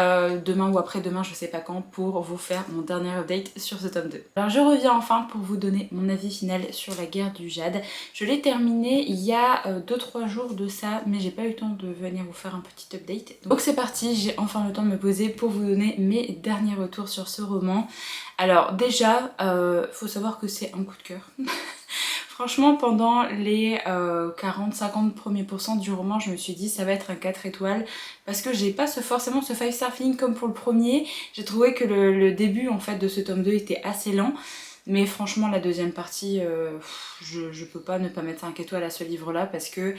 demain ou après-demain, je sais pas quand, pour vous faire mon dernier update sur ce tome 2. Alors je reviens enfin pour vous donner mon avis final sur la guerre du jade. Je l'ai terminé il y a 2-3 jours de ça, mais j'ai pas eu le temps de venir vous faire un petit update. Donc c'est parti, j'ai enfin le temps de me poser pour vous donner mes derniers retours sur ce roman. Alors déjà, faut savoir que c'est un coup de cœur. Franchement, pendant les 40-50 premiers pourcents du roman, je me suis dit ça va être un 4 étoiles parce que j'ai pas forcément ce 5-star feeling comme pour le premier. J'ai trouvé que le début en fait de ce tome 2 était assez lent. Mais franchement, la deuxième partie, je peux pas ne pas mettre 5 étoiles à ce livre-là parce que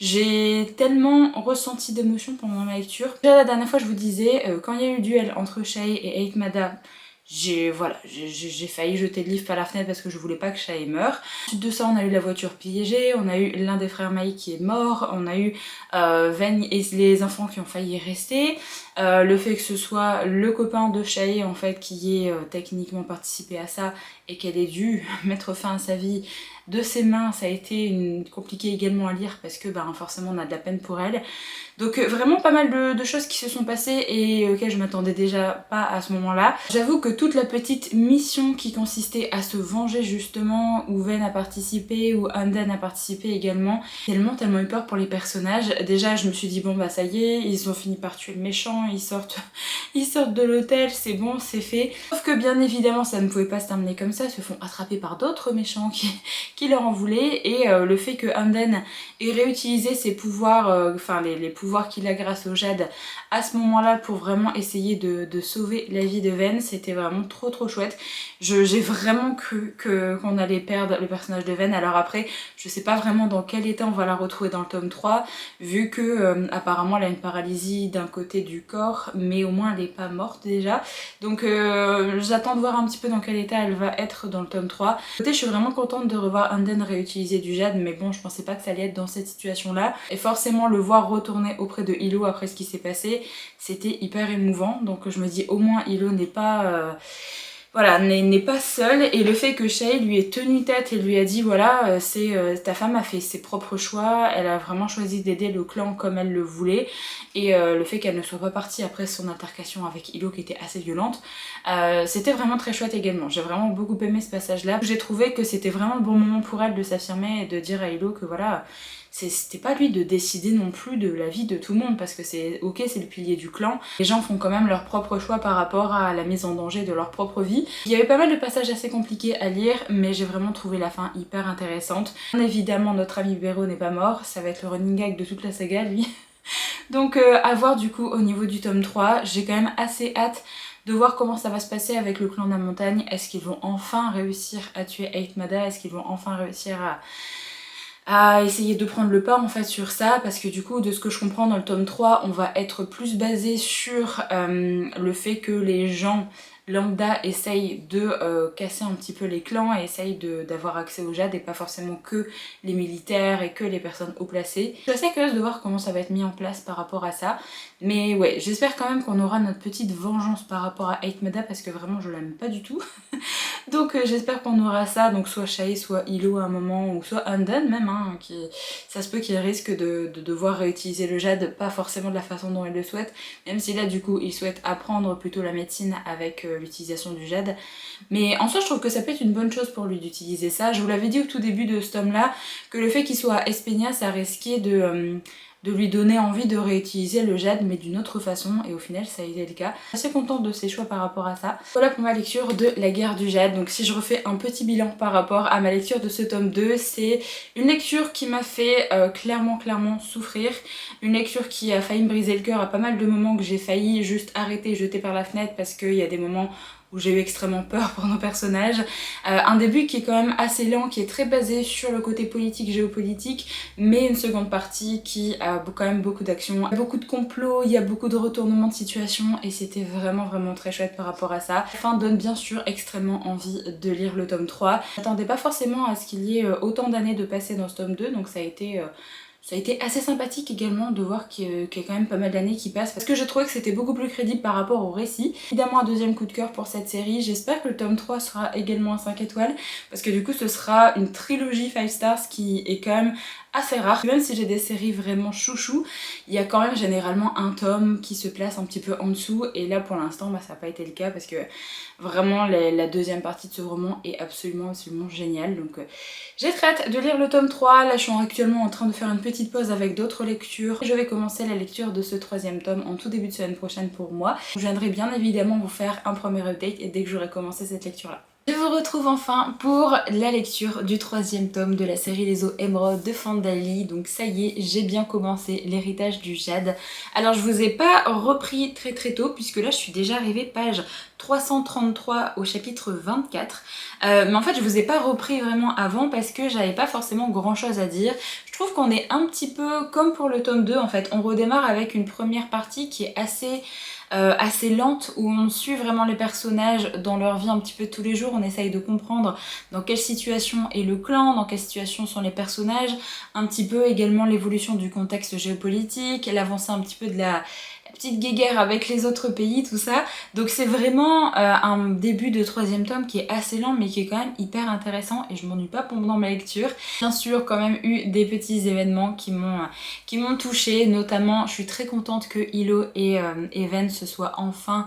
j'ai tellement ressenti d'émotions pendant ma lecture. Déjà la dernière fois, je vous disais, quand il y a eu le duel entre Shae et Eitmada, j'ai failli jeter le livre par la fenêtre parce que je voulais pas que Shae meure. Ensuite de ça, on a eu la voiture piégée, on a eu l'un des frères Mai qui est mort, on a eu Ven et les enfants qui ont failli rester. Le fait que ce soit le copain de Shae en fait qui ait techniquement participé à ça et qu'elle ait dû mettre fin à sa vie de ses mains, ça a été compliqué également à lire parce que forcément on a de la peine pour elle. Donc vraiment pas mal de choses qui se sont passées et auxquelles je m'attendais déjà pas à ce moment-là. J'avoue que toute la petite mission qui consistait à se venger justement, où Ven a participé, où Anden a participé également, tellement eu peur pour les personnages. Déjà je me suis dit bon bah ça y est, ils ont fini par tuer le méchant, ils sortent de l'hôtel, c'est bon, c'est fait. Sauf que bien évidemment ça ne pouvait pas se terminer comme ça, ils se font attraper par d'autres méchants qui leur en voulaient, et le fait que Anden ait réutilisé ses pouvoirs, les pouvoirs qu'il a grâce au jade à ce moment-là pour vraiment essayer de sauver la vie de Ven, c'était vraiment trop chouette. J'ai vraiment cru qu'on allait perdre le personnage de Ven. Alors après, je sais pas vraiment dans quel état on va la retrouver dans le tome 3, vu que apparemment elle a une paralysie d'un côté du corps, mais au moins elle est pas morte déjà. Donc j'attends de voir un petit peu dans quel état elle va être dans le tome 3. Côté, je suis vraiment contente de revoir Anden réutiliser du jade, mais bon, je pensais pas que ça allait être dans cette situation-là. Et forcément, le voir retourner auprès de Hilo après ce qui s'est passé, c'était hyper émouvant. Donc je me dis au moins Hilo n'est pas... n'est pas seule, et le fait que Shae lui ait tenu tête et lui a dit voilà, ta femme a fait ses propres choix, elle a vraiment choisi d'aider le clan comme elle le voulait, et le fait qu'elle ne soit pas partie après son altercation avec Hilo qui était assez violente, c'était vraiment très chouette également. J'ai vraiment beaucoup aimé ce passage là. J'ai trouvé que c'était vraiment le bon moment pour elle de s'affirmer et de dire à Hilo que voilà, c'était pas lui de décider non plus de la vie de tout le monde, parce que c'est ok, c'est le pilier du clan, les gens font quand même leur propre choix par rapport à la mise en danger de leur propre vie. Il y avait pas mal de passages assez compliqués à lire, mais j'ai vraiment trouvé la fin hyper intéressante. Bien évidemment, notre ami Bero n'est pas mort, ça va être le running gag de toute la saga lui. Donc à voir du coup au niveau du tome 3, j'ai quand même assez hâte de voir comment ça va se passer avec le clan de la montagne. Est-ce qu'ils vont enfin réussir à tuer Eitmada? Est-ce qu'ils vont enfin réussir à essayer de prendre le pas en fait sur ça, parce que du coup de ce que je comprends dans le tome 3 on va être plus basé sur le fait que les gens lambda essayent de casser un petit peu les clans et essayent d'avoir accès au jade, et pas forcément que les militaires et que les personnes haut placées. Je suis assez curieuse de voir comment ça va être mis en place par rapport à ça, mais ouais, j'espère quand même qu'on aura notre petite vengeance par rapport à Eitmada parce que vraiment je l'aime pas du tout. Donc j'espère qu'on aura ça, donc soit Shae, soit Hilo à un moment, ou soit Anden même, hein, ça se peut qu'il risque de devoir réutiliser le jade, pas forcément de la façon dont il le souhaite, même si là du coup il souhaite apprendre plutôt la médecine avec l'utilisation du jade. Mais en soi je trouve que ça peut être une bonne chose pour lui d'utiliser ça. Je vous l'avais dit au tout début de ce tome là, que le fait qu'il soit à Espenia, ça risquait de lui donner envie de réutiliser le jade mais d'une autre façon, et au final ça a été le cas. Je suis assez contente de ses choix par rapport à ça. Voilà pour ma lecture de La guerre du jade. Donc si je refais un petit bilan par rapport à ma lecture de ce tome 2, c'est une lecture qui m'a fait clairement souffrir, une lecture qui a failli me briser le cœur à pas mal de moments, que j'ai failli juste arrêter, jeter par la fenêtre, parce qu'il y a des moments où j'ai eu extrêmement peur pour nos personnages. Un début qui est quand même assez lent, qui est très basé sur le côté politique, géopolitique, mais une seconde partie qui a quand même beaucoup d'action. Il y a beaucoup de complots, il y a beaucoup de retournements de situation, et c'était vraiment très chouette par rapport à ça. La fin donne bien sûr extrêmement envie de lire le tome 3. Je m'attendais pas forcément à ce qu'il y ait autant d'années de passé dans ce tome 2, donc ça a été assez sympathique également de voir qu'il y a quand même pas mal d'années qui passent, parce que je trouvais que c'était beaucoup plus crédible par rapport au récit. Évidemment un deuxième coup de cœur pour cette série, j'espère que le tome 3 sera également un 5 étoiles, parce que du coup ce sera une trilogie 5 stars qui est quand même assez rare. Même si j'ai des séries vraiment chouchou, il y a quand même généralement un tome qui se place un petit peu en dessous, et là pour l'instant ça n'a pas été le cas, parce que vraiment la deuxième partie de ce roman est absolument géniale. Donc j'ai très hâte de lire le tome 3. Là je suis actuellement en train de faire une petite pause avec d'autres lectures. Je vais commencer la lecture de ce troisième tome en tout début de semaine prochaine pour moi. Je viendrai bien évidemment vous faire un premier update et dès que j'aurai commencé cette lecture là. Je vous retrouve enfin pour la lecture du troisième tome de la série Les Eaux Émeraudes de Fandali. Donc ça y est, j'ai bien commencé l'héritage du jade. Alors je vous ai pas repris très tôt, puisque là je suis déjà arrivée page 333 au chapitre 24. Mais en fait je vous ai pas repris vraiment avant parce que j'avais pas forcément grand chose à dire. Je trouve qu'on est un petit peu comme pour le tome 2 en fait. On redémarre avec une première partie qui est assez lente, où on suit vraiment les personnages dans leur vie un petit peu tous les jours. On essaye de comprendre dans quelle situation est le clan, dans quelle situation sont les personnages, un petit peu également l'évolution du contexte géopolitique, l'avancée un petit peu de la petite guéguerre avec les autres pays, tout ça. Donc c'est vraiment un début de troisième tome qui est assez lent mais qui est quand même hyper intéressant, et je m'ennuie pas pendant ma lecture. Bien sûr quand même eu des petits événements qui m'ont touchée, notamment je suis très contente que Hilo et Ven se soient enfin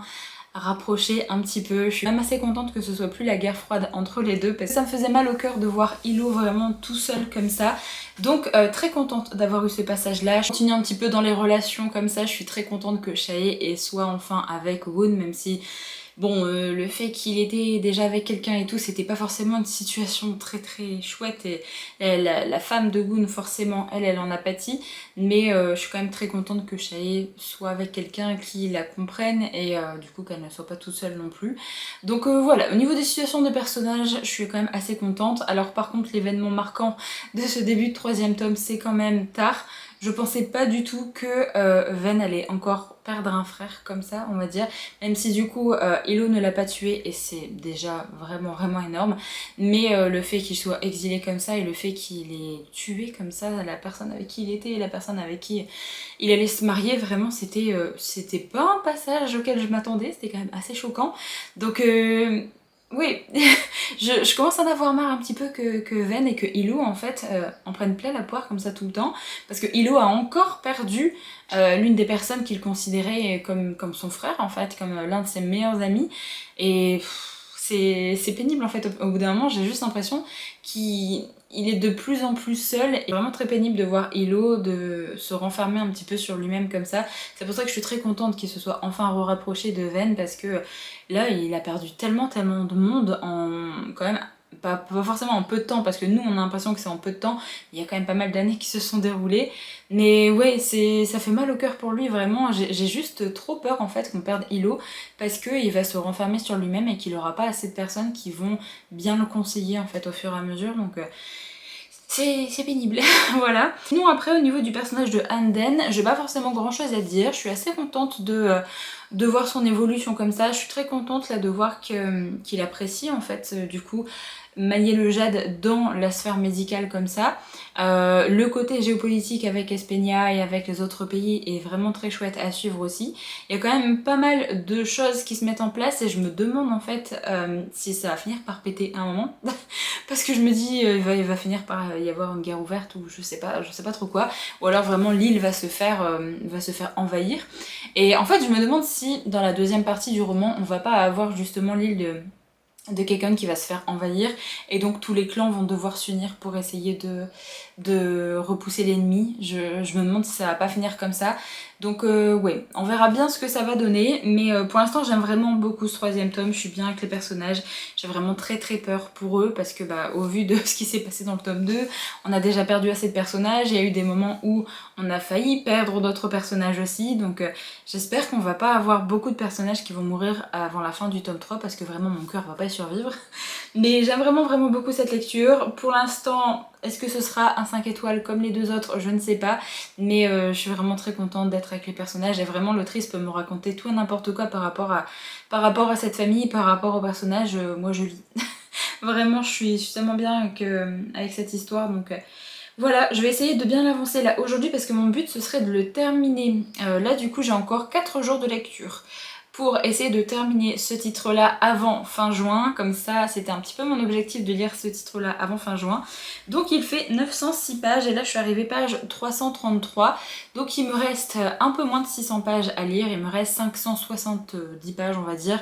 rapprocher un petit peu. Je suis même assez contente que ce soit plus la guerre froide entre les deux, parce que ça me faisait mal au cœur de voir Hilo vraiment tout seul comme ça. Donc très contente d'avoir eu ce passage là. Je continue un petit peu dans les relations comme ça. Je suis très contente que Shae soit enfin avec Woon, même si bon, le fait qu'il était déjà avec quelqu'un et tout, c'était pas forcément une situation très chouette, et la femme de Woon, forcément, elle en a pâti, mais je suis quand même très contente que Shae soit avec quelqu'un qui la comprenne, et du coup qu'elle ne soit pas toute seule non plus. Donc voilà, au niveau des situations de personnages, je suis quand même assez contente. Alors par contre, l'événement marquant de ce début de troisième tome, c'est quand même Tar. Je pensais pas du tout que Ven allait encore perdre un frère comme ça, on va dire, même si du coup Hilo ne l'a pas tué, et c'est déjà vraiment énorme, mais le fait qu'il soit exilé comme ça, et le fait qu'il ait tué comme ça la personne avec qui il était et la personne avec qui il allait se marier, vraiment c'était pas un passage auquel je m'attendais, c'était quand même assez choquant. Donc oui, je commence à en avoir marre un petit peu que Ven et que Hilo en fait en prennent plein la poire comme ça tout le temps, parce que Hilo a encore perdu l'une des personnes qu'il considérait comme son frère en fait, comme l'un de ses meilleurs amis, et c'est pénible en fait. Au bout d'un moment j'ai juste l'impression qu'il est de plus en plus seul, et vraiment très pénible de voir Hilo de se renfermer un petit peu sur lui-même comme ça. C'est pour ça que je suis très contente qu'il se soit enfin rapproché de Ven, parce que là il a perdu tellement de monde en quand même pas forcément en peu de temps, parce que nous on a l'impression que c'est en peu de temps, il y a quand même pas mal d'années qui se sont déroulées, mais ouais, ça fait mal au cœur pour lui vraiment. J'ai juste trop peur en fait qu'on perde Hilo, parce qu'il va se renfermer sur lui-même et qu'il aura pas assez de personnes qui vont bien le conseiller en fait au fur et à mesure, donc c'est pénible. Voilà. Sinon après au niveau du personnage de Anden, j'ai pas forcément grand chose à dire. Je suis assez contente de voir son évolution comme ça. Je suis très contente là de voir qu'il apprécie en fait du coup manier le jade dans la sphère médicale comme ça. Le côté géopolitique avec Espenia et avec les autres pays est vraiment très chouette à suivre aussi. Il y a quand même pas mal de choses qui se mettent en place et je me demande en fait si ça va finir par péter à un moment. Parce que je me dis il va finir par y avoir une guerre ouverte ou je sais pas trop quoi. Ou alors vraiment l'île va se faire envahir. Et en fait je me demande si dans la deuxième partie du roman on va pas avoir justement l'île de quelqu'un qui va se faire envahir et donc tous les clans vont devoir s'unir pour essayer de repousser l'ennemi. Je me demande si ça va pas finir comme ça. Donc ouais, on verra bien ce que ça va donner, mais pour l'instant j'aime vraiment beaucoup ce troisième tome, je suis bien avec les personnages, j'ai vraiment très peur pour eux parce que au vu de ce qui s'est passé dans le tome 2, on a déjà perdu assez de personnages, il y a eu des moments où on a failli perdre d'autres personnages aussi, donc j'espère qu'on va pas avoir beaucoup de personnages qui vont mourir avant la fin du tome 3 parce que vraiment mon cœur va pas y survivre. Mais j'aime vraiment beaucoup cette lecture. Pour l'instant, est-ce que ce sera un 5 étoiles comme les deux autres? Je ne sais pas. Mais je suis vraiment très contente d'être avec les personnages et vraiment l'autrice peut me raconter tout et n'importe quoi par rapport à cette famille, par rapport aux personnages. Moi je lis. Vraiment, je suis tellement bien avec cette histoire. Donc voilà, je vais essayer de bien l'avancer là aujourd'hui parce que mon but ce serait de le terminer. Là du coup j'ai encore 4 jours de lecture pour essayer de terminer ce titre-là avant fin juin. Comme ça, c'était un petit peu mon objectif de lire ce titre-là avant fin juin. Donc il fait 906 pages et là je suis arrivée page 333. Donc il me reste un peu moins de 600 pages à lire, il me reste 570 pages on va dire.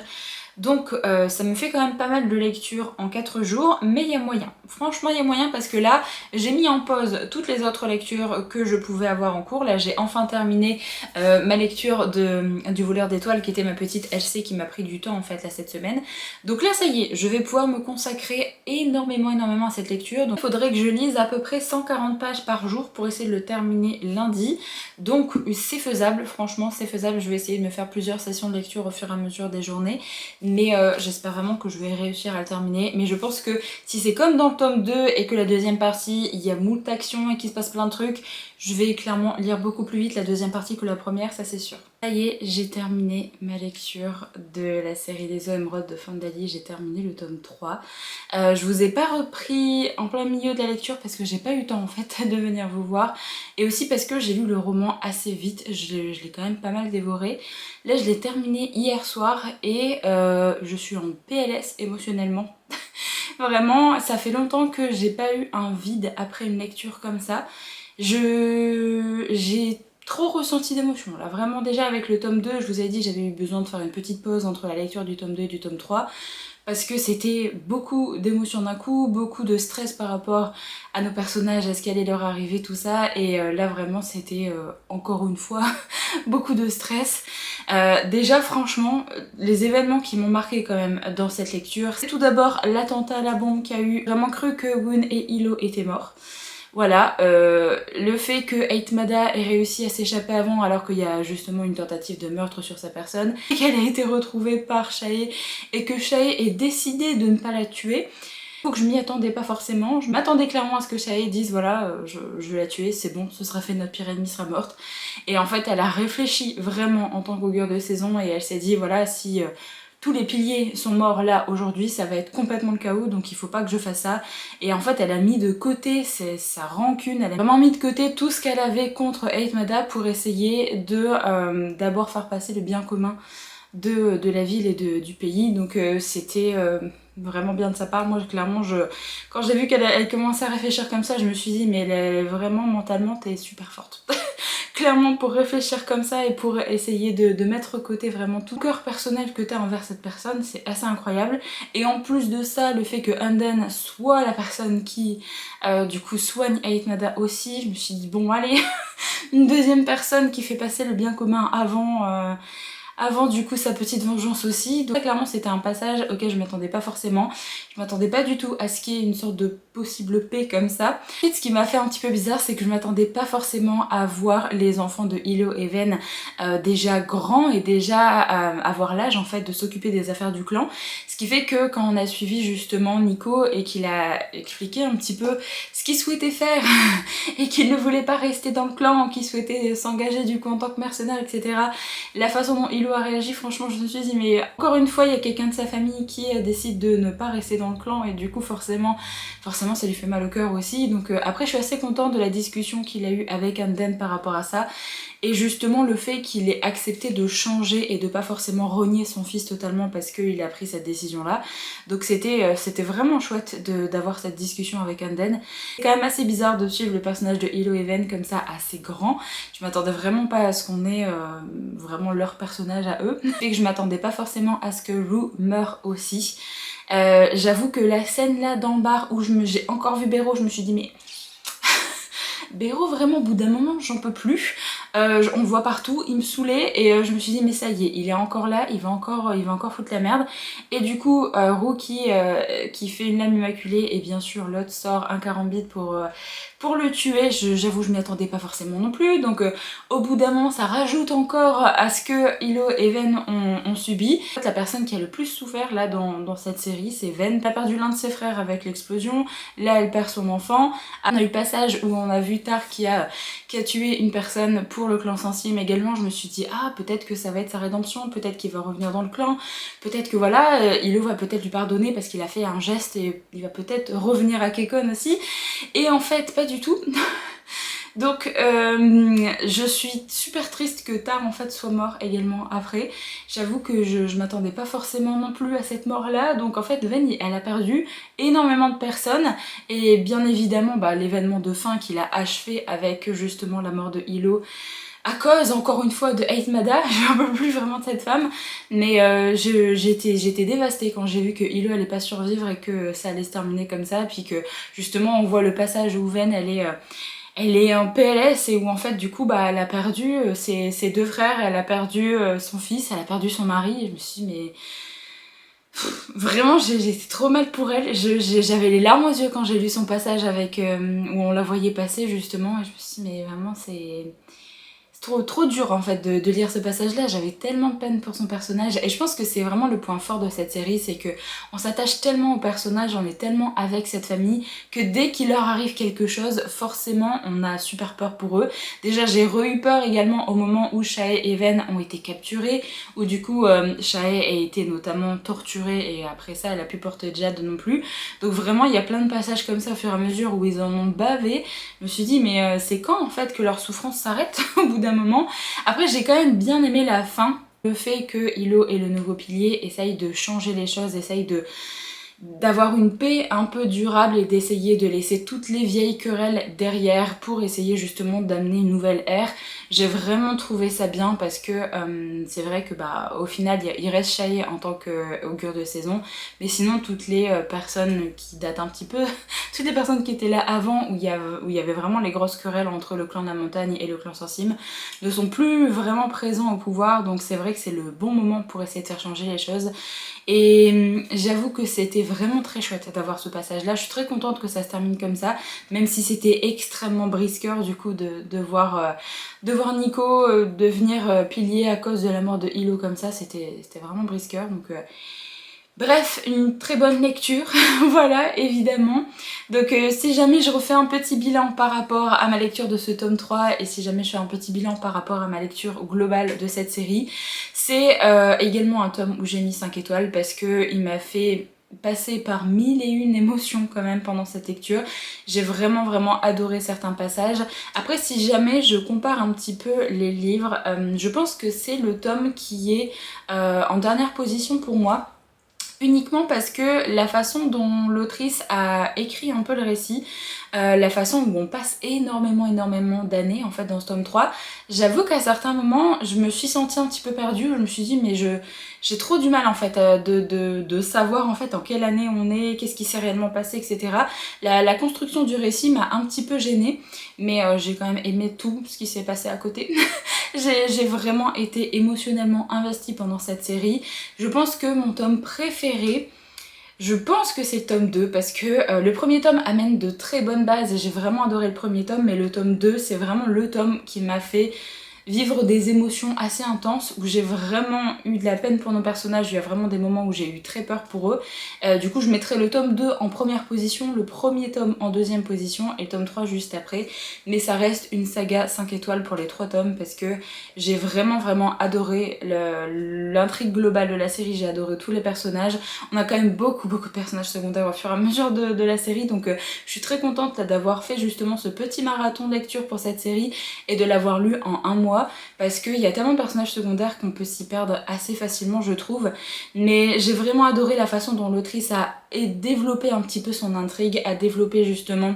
Donc ça me fait quand même pas mal de lecture en 4 jours, mais il y a moyen. Franchement il y a moyen parce que là j'ai mis en pause toutes les autres lectures que je pouvais avoir en cours. Là j'ai enfin terminé ma lecture du voleur d'étoiles qui était ma petite LC qui m'a pris du temps en fait là cette semaine. Donc là ça y est, je vais pouvoir me consacrer énormément à cette lecture. Donc il faudrait que je lise à peu près 140 pages par jour pour essayer de le terminer lundi. Donc c'est faisable, franchement c'est faisable. Je vais essayer de me faire plusieurs sessions de lecture au fur et à mesure des journées. Mais j'espère vraiment que je vais réussir à le terminer. Mais je pense que si c'est comme dans le tome 2 et que la deuxième partie, il y a moult actions et qu'il se passe plein de trucs, je vais clairement lire beaucoup plus vite la deuxième partie que la première, ça c'est sûr. Ça y est, j'ai terminé ma lecture de la série des eaux émeraudes de Fandali, j'ai terminé le tome 3. Je vous ai pas repris en plein milieu de la lecture parce que j'ai pas eu le temps en fait de venir vous voir. Et aussi parce que j'ai lu le roman assez vite, je l'ai quand même pas mal dévoré. Là je l'ai terminé hier soir et je suis en PLS émotionnellement. Vraiment, ça fait longtemps que j'ai pas eu un vide après une lecture comme ça. J'ai trop ressenti d'émotions là, vraiment déjà avec le tome 2, je vous ai dit j'avais eu besoin de faire une petite pause entre la lecture du tome 2 et du tome 3 parce que c'était beaucoup d'émotions d'un coup, beaucoup de stress par rapport à nos personnages, à ce qui allait leur arriver, tout ça, et là vraiment c'était encore une fois beaucoup de stress. Déjà franchement, les événements qui m'ont marqué quand même dans cette lecture, c'est tout d'abord l'attentat à la bombe qu'il y a eu. J'ai vraiment cru que Woon et Hilo étaient morts. Voilà, le fait que Eitmada ait réussi à s'échapper avant alors qu'il y a justement une tentative de meurtre sur sa personne, et qu'elle a été retrouvée par Shae et que Shae ait décidé de ne pas la tuer. Faut que je m'y attendais pas forcément, je m'attendais clairement à ce que Shae dise voilà je vais la tuer, c'est bon, ce sera fait, notre pire ennemie sera morte. Et en fait elle a réfléchi vraiment en tant qu'augure de saison et elle s'est dit voilà si tous les piliers sont morts là aujourd'hui, ça va être complètement le chaos, donc il faut pas que je fasse ça. Et en fait elle a mis de côté sa rancune, elle a vraiment mis de côté tout ce qu'elle avait contre Eitmada pour essayer de d'abord faire passer le bien commun de la ville et du pays. Donc c'était vraiment bien de sa part. Moi clairement quand j'ai vu qu'elle commençait à réfléchir comme ça, je me suis dit mais elle est vraiment mentalement t'es super forte. Clairement pour réfléchir comme ça et pour essayer de mettre de côté vraiment tout cœur personnel que t'as envers cette personne, c'est assez incroyable. Et en plus de ça, le fait que Anden soit la personne qui du coup soigne Eitmada aussi, je me suis dit bon allez, une deuxième personne qui fait passer le bien commun avant du coup sa petite vengeance aussi. Donc clairement c'était un passage auquel je m'attendais pas forcément. Je m'attendais pas du tout à ce qu'il y ait une sorte de possible paix comme ça. Ensuite ce qui m'a fait un petit peu bizarre c'est que je m'attendais pas forcément à voir les enfants de Hilo et Ven déjà grands et déjà avoir l'âge en fait de s'occuper des affaires du clan. Ce qui fait que quand on a suivi justement Nico et qu'il a expliqué un petit peu ce qu'il souhaitait faire et qu'il ne voulait pas rester dans le clan, qu'il souhaitait s'engager du coup en tant que mercenaire etc. La façon dont Hilo Hilo a réagi, franchement je me suis dit mais encore une fois il y a quelqu'un de sa famille qui décide de ne pas rester dans le clan et du coup forcément ça lui fait mal au cœur aussi. Donc après je suis assez contente de la discussion qu'il a eue avec Anden par rapport à ça. Et justement le fait qu'il ait accepté de changer et de pas forcément renier son fils totalement parce qu'il a pris cette décision là. Donc c'était vraiment chouette d'avoir cette discussion avec Anden. C'est quand même assez bizarre de suivre le personnage de Hilo et Ven comme ça assez grand. Je m'attendais vraiment pas à ce qu'on ait vraiment leur personnage à eux. Et que je m'attendais pas forcément à ce que Rue meure aussi. J'avoue que la scène là dans le bar où j'ai encore vu Béro, je me suis dit mais... Béro vraiment au bout d'un moment j'en peux plus. On le voit partout, il me saoulait et je me suis dit mais ça y est, il est encore là, il va encore foutre la merde. Et du coup Rue qui fait une lame immaculée et bien sûr l'autre sort un karambit pour le tuer. J'avoue je m'y attendais pas forcément non plus, donc au bout d'un moment ça rajoute encore à ce que Hilo et Ven ont subi. En fait, la personne qui a le plus souffert là dans cette série c'est Ven. Elle a perdu l'un de ses frères avec l'explosion, là elle perd son enfant. On a eu le passage où on a vu Tar qui a tué une personne pour le clan sensible également. Je me suis dit ah peut-être que ça va être sa rédemption, peut-être qu'il va revenir dans le clan, peut-être que voilà Hilo va peut-être lui pardonner parce qu'il a fait un geste et il va peut-être revenir à Kekon aussi. Et en fait pas du tout. Donc je suis super triste que Tar en fait soit mort également après. J'avoue que je m'attendais pas forcément non plus à cette mort là. Donc en fait Ven elle a perdu énormément de personnes. Et bien évidemment l'événement de fin qu'il a achevé avec justement la mort de Hilo. À cause encore une fois de Hate Mada, j'en peux plus vraiment de cette femme. Mais j'étais dévastée quand j'ai vu que Hilo allait pas survivre et que ça allait se terminer comme ça. Puis que justement on voit le passage où Ven elle est en PLS et où en fait du coup elle a perdu ses deux frères, elle a perdu son fils, elle a perdu son mari. Et je me suis dit mais... Vraiment j'étais trop mal pour elle. J'avais les larmes aux yeux quand j'ai lu son passage avec où on la voyait passer justement. Et je me suis dit mais vraiment c'est... trop dur en fait de lire ce passage là. J'avais tellement de peine pour son personnage et je pense que c'est vraiment le point fort de cette série, c'est que on s'attache tellement au personnage, on est tellement avec cette famille que dès qu'il leur arrive quelque chose forcément on a super peur pour eux. Déjà j'ai eu peur également au moment où Shae et Ven ont été capturés, où du coup Shae a été notamment torturée et après ça elle a pu porter Jade non plus. Donc vraiment il y a plein de passages comme ça au fur et à mesure où ils en ont bavé. Je me suis dit mais c'est quand en fait que leur souffrance s'arrête au bout d'un moment. Après j'ai quand même bien aimé la fin, le fait que Hilo et le nouveau pilier essayent de changer les choses, essayent d'avoir une paix un peu durable et d'essayer de laisser toutes les vieilles querelles derrière pour essayer justement d'amener une nouvelle ère. J'ai vraiment trouvé ça bien parce que c'est vrai que au final il reste Shae en tant qu'augure de saison, mais sinon toutes les personnes qui datent un petit peu, toutes les personnes qui étaient là avant où il y avait vraiment les grosses querelles entre le clan de la montagne et le clan Sensim ne sont plus vraiment présents au pouvoir, donc c'est vrai que c'est le bon moment pour essayer de faire changer les choses. Et j'avoue que c'était vraiment très chouette d'avoir ce passage là, je suis très contente que ça se termine comme ça, même si c'était extrêmement brisqueur du coup de voir Nico devenir pilier à cause de la mort de Hilo comme ça, c'était vraiment brisqueur. Donc bref, une très bonne lecture, voilà, évidemment. Donc si jamais je refais un petit bilan par rapport à ma lecture de ce tome 3 et si jamais je fais un petit bilan par rapport à ma lecture globale de cette série, c'est également un tome où j'ai mis 5 étoiles parce que il m'a fait passer par 1001 émotions quand même pendant cette lecture. J'ai vraiment adoré certains passages. Après si jamais je compare un petit peu les livres, je pense que c'est le tome qui est en dernière position pour moi. Uniquement parce que la façon dont l'autrice a écrit un peu le récit, la façon où on passe énormément d'années en fait dans ce tome 3, j'avoue qu'à certains moments je me suis sentie un petit peu perdue, je me suis dit mais j'ai trop du mal en fait de savoir en fait en quelle année on est, qu'est-ce qui s'est réellement passé, etc. La construction du récit m'a un petit peu gênée, mais j'ai quand même aimé tout ce qui s'est passé à côté. J'ai vraiment été émotionnellement investie pendant cette série. Je pense que mon tome préféré, je pense que c'est le tome 2 parce que le premier tome amène de très bonnes bases et j'ai vraiment adoré le premier tome, mais le tome 2 c'est vraiment le tome qui m'a fait vivre des émotions assez intenses, où j'ai vraiment eu de la peine pour nos personnages. Il y a vraiment des moments où j'ai eu très peur pour eux. Du coup je mettrai le tome 2 en première position, le premier tome en deuxième position et le tome 3 juste après. Mais ça reste une saga 5 étoiles pour les 3 tomes parce que j'ai vraiment adoré l'intrigue globale de la série, j'ai adoré tous les personnages. On a quand même beaucoup de personnages secondaires au fur et à mesure de la série, donc je suis très contente d'avoir fait justement ce petit marathon de lecture pour cette série et de l'avoir lu en un mois parce qu'il y a tellement de personnages secondaires qu'on peut s'y perdre assez facilement je trouve. Mais j'ai vraiment adoré la façon dont l'autrice a développé un petit peu son intrigue, a développé justement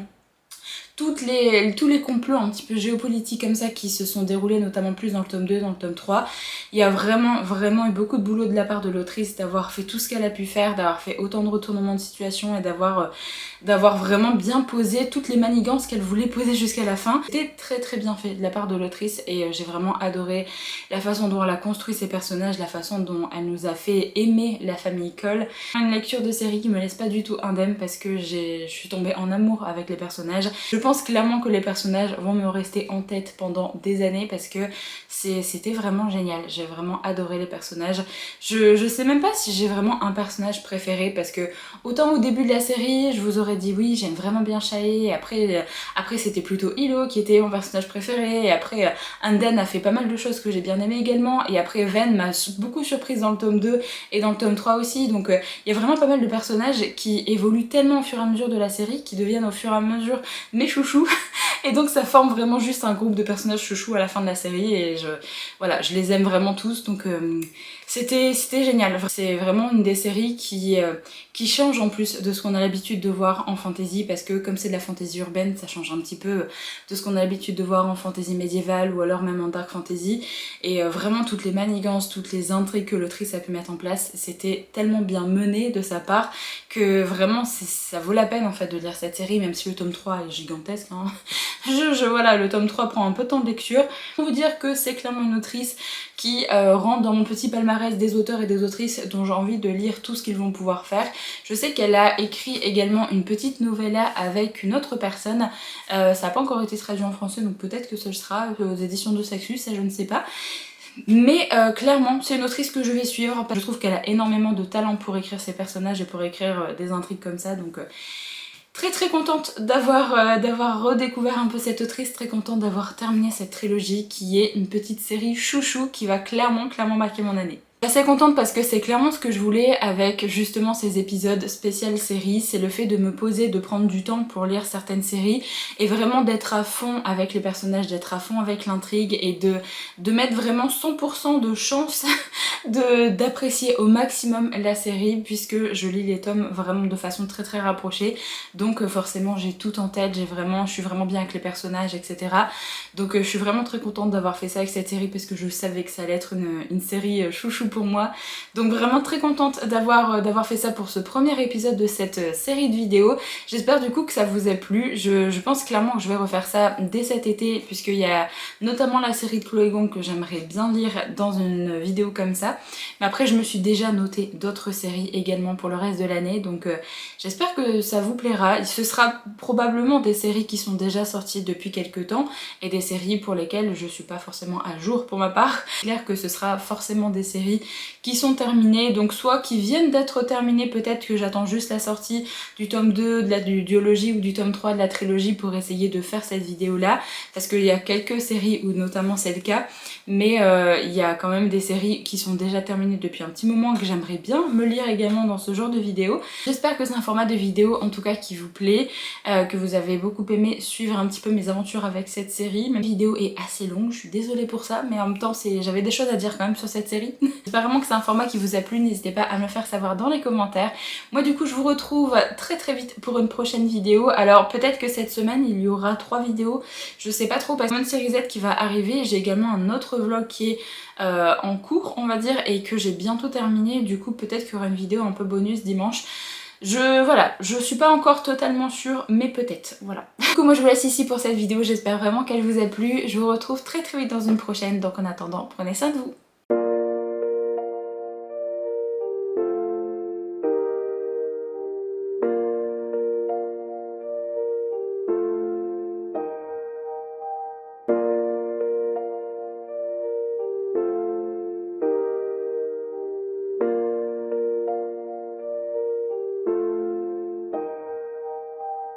tous les complots un petit peu géopolitiques comme ça qui se sont déroulés notamment plus dans le tome 2, dans le tome 3. Il y a vraiment eu beaucoup de boulot de la part de l'autrice d'avoir fait tout ce qu'elle a pu faire, d'avoir fait autant de retournements de situation et d'avoir vraiment bien posé toutes les manigances qu'elle voulait poser jusqu'à la fin. C'était très bien fait de la part de l'autrice et j'ai vraiment adoré la façon dont elle a construit ses personnages, la façon dont elle nous a fait aimer la famille Cole. Une lecture de série qui me laisse pas du tout indemne parce que je suis tombée en amour avec les personnages. Je pense clairement que les personnages vont me rester en tête pendant des années parce que c'était vraiment génial. J'ai vraiment adoré les personnages. Je sais même pas si j'ai vraiment un personnage préféré parce que autant au début de la série je vous aurais dit oui j'aime vraiment bien Shae, et après c'était plutôt Hilo qui était mon personnage préféré, et après Anden a fait pas mal de choses que j'ai bien aimé également, et après Ven m'a beaucoup surprise dans le tome 2 et dans le tome 3 aussi, donc il y a vraiment pas mal de personnages qui évoluent tellement au fur et à mesure de la série, qui deviennent au fur et à mesure mes chouchous et donc ça forme vraiment juste un groupe de personnages chouchous à la fin de la série et voilà, je les aime vraiment tous, donc c'était génial. C'est vraiment une des séries qui change en plus de ce qu'on a l'habitude de voir en fantasy, parce que comme c'est de la fantasy urbaine, ça change un petit peu de ce qu'on a l'habitude de voir en fantasy médiévale ou alors même en dark fantasy, et vraiment toutes les manigances, toutes les intrigues que l'autrice a pu mettre en place, c'était tellement bien mené de sa part que vraiment ça vaut la peine en fait de lire cette série, même si le tome 3 est gigantesque, hein. Voilà, le tome 3 prend un peu de temps de lecture. Je peux vous dire que c'est clairement une autrice qui rentre dans mon petit palmarès des auteurs et des autrices dont j'ai envie de lire tout ce qu'ils vont pouvoir faire. Je sais qu'elle a écrit également une petite novella avec une autre personne, ça n'a pas encore été traduit en français, donc peut-être que ce sera aux éditions de Saxus, ça je ne sais pas. Mais clairement c'est une autrice que je vais suivre, je trouve qu'elle a énormément de talent pour écrire ses personnages et pour écrire des intrigues comme ça, donc très contente d'avoir redécouvert un peu cette autrice, très contente d'avoir terminé cette trilogie qui est une petite série chouchou qui va clairement marquer mon année. Assez contente parce que c'est clairement ce que je voulais avec justement ces épisodes spécial séries, c'est le fait de me poser, de prendre du temps pour lire certaines séries et vraiment d'être à fond avec les personnages, d'être à fond avec l'intrigue et de mettre vraiment 100% de chance d'apprécier au maximum la série, puisque je lis les tomes vraiment de façon très rapprochée, donc forcément j'ai tout en tête, je suis vraiment bien avec les personnages, etc. Donc je suis vraiment très contente d'avoir fait ça avec cette série parce que je savais que ça allait être une série chouchou pour moi, donc vraiment très contente d'avoir fait ça pour ce premier épisode de cette série de vidéos. J'espère du coup que ça vous a plu. Je pense clairement que je vais refaire ça dès cet été, puisqu'il y a notamment la série de Chloé Gong que j'aimerais bien lire dans une vidéo comme ça, mais après je me suis déjà noté d'autres séries également pour le reste de l'année, donc j'espère que ça vous plaira. Ce sera probablement des séries qui sont déjà sorties depuis quelques temps et des séries pour lesquelles je suis pas forcément à jour pour ma part. C'est clair que ce sera forcément des séries qui sont terminées, donc soit qui viennent d'être terminées, peut-être que j'attends juste la sortie du tome 2 du duologie ou du tome 3 de la trilogie pour essayer de faire cette vidéo là, parce qu'il y a quelques séries où notamment c'est le cas, mais il y a quand même des séries qui sont déjà terminées depuis un petit moment que j'aimerais bien me lire également dans ce genre de vidéo. J'espère que c'est un format de vidéo en tout cas qui vous plaît, que vous avez beaucoup aimé suivre un petit peu mes aventures avec cette série. Ma vidéo est assez longue, je suis désolée pour ça, mais en même temps j'avais des choses à dire quand même sur cette série. J'espère vraiment que c'est un format qui vous a plu, n'hésitez pas à me le faire savoir dans les commentaires. Moi du coup je vous retrouve très vite pour une prochaine vidéo. Alors peut-être que cette semaine il y aura 3 vidéos, je sais pas trop, parce qu'il y a une série Z qui va arriver, j'ai également un autre vlog qui est en cours on va dire et que j'ai bientôt terminé, du coup peut-être qu'il y aura une vidéo un peu bonus dimanche. Voilà, je suis pas encore totalement sûre, mais peut-être, voilà. Du coup moi je vous laisse ici pour cette vidéo, j'espère vraiment qu'elle vous a plu, je vous retrouve très vite dans une prochaine, donc en attendant, prenez soin de vous.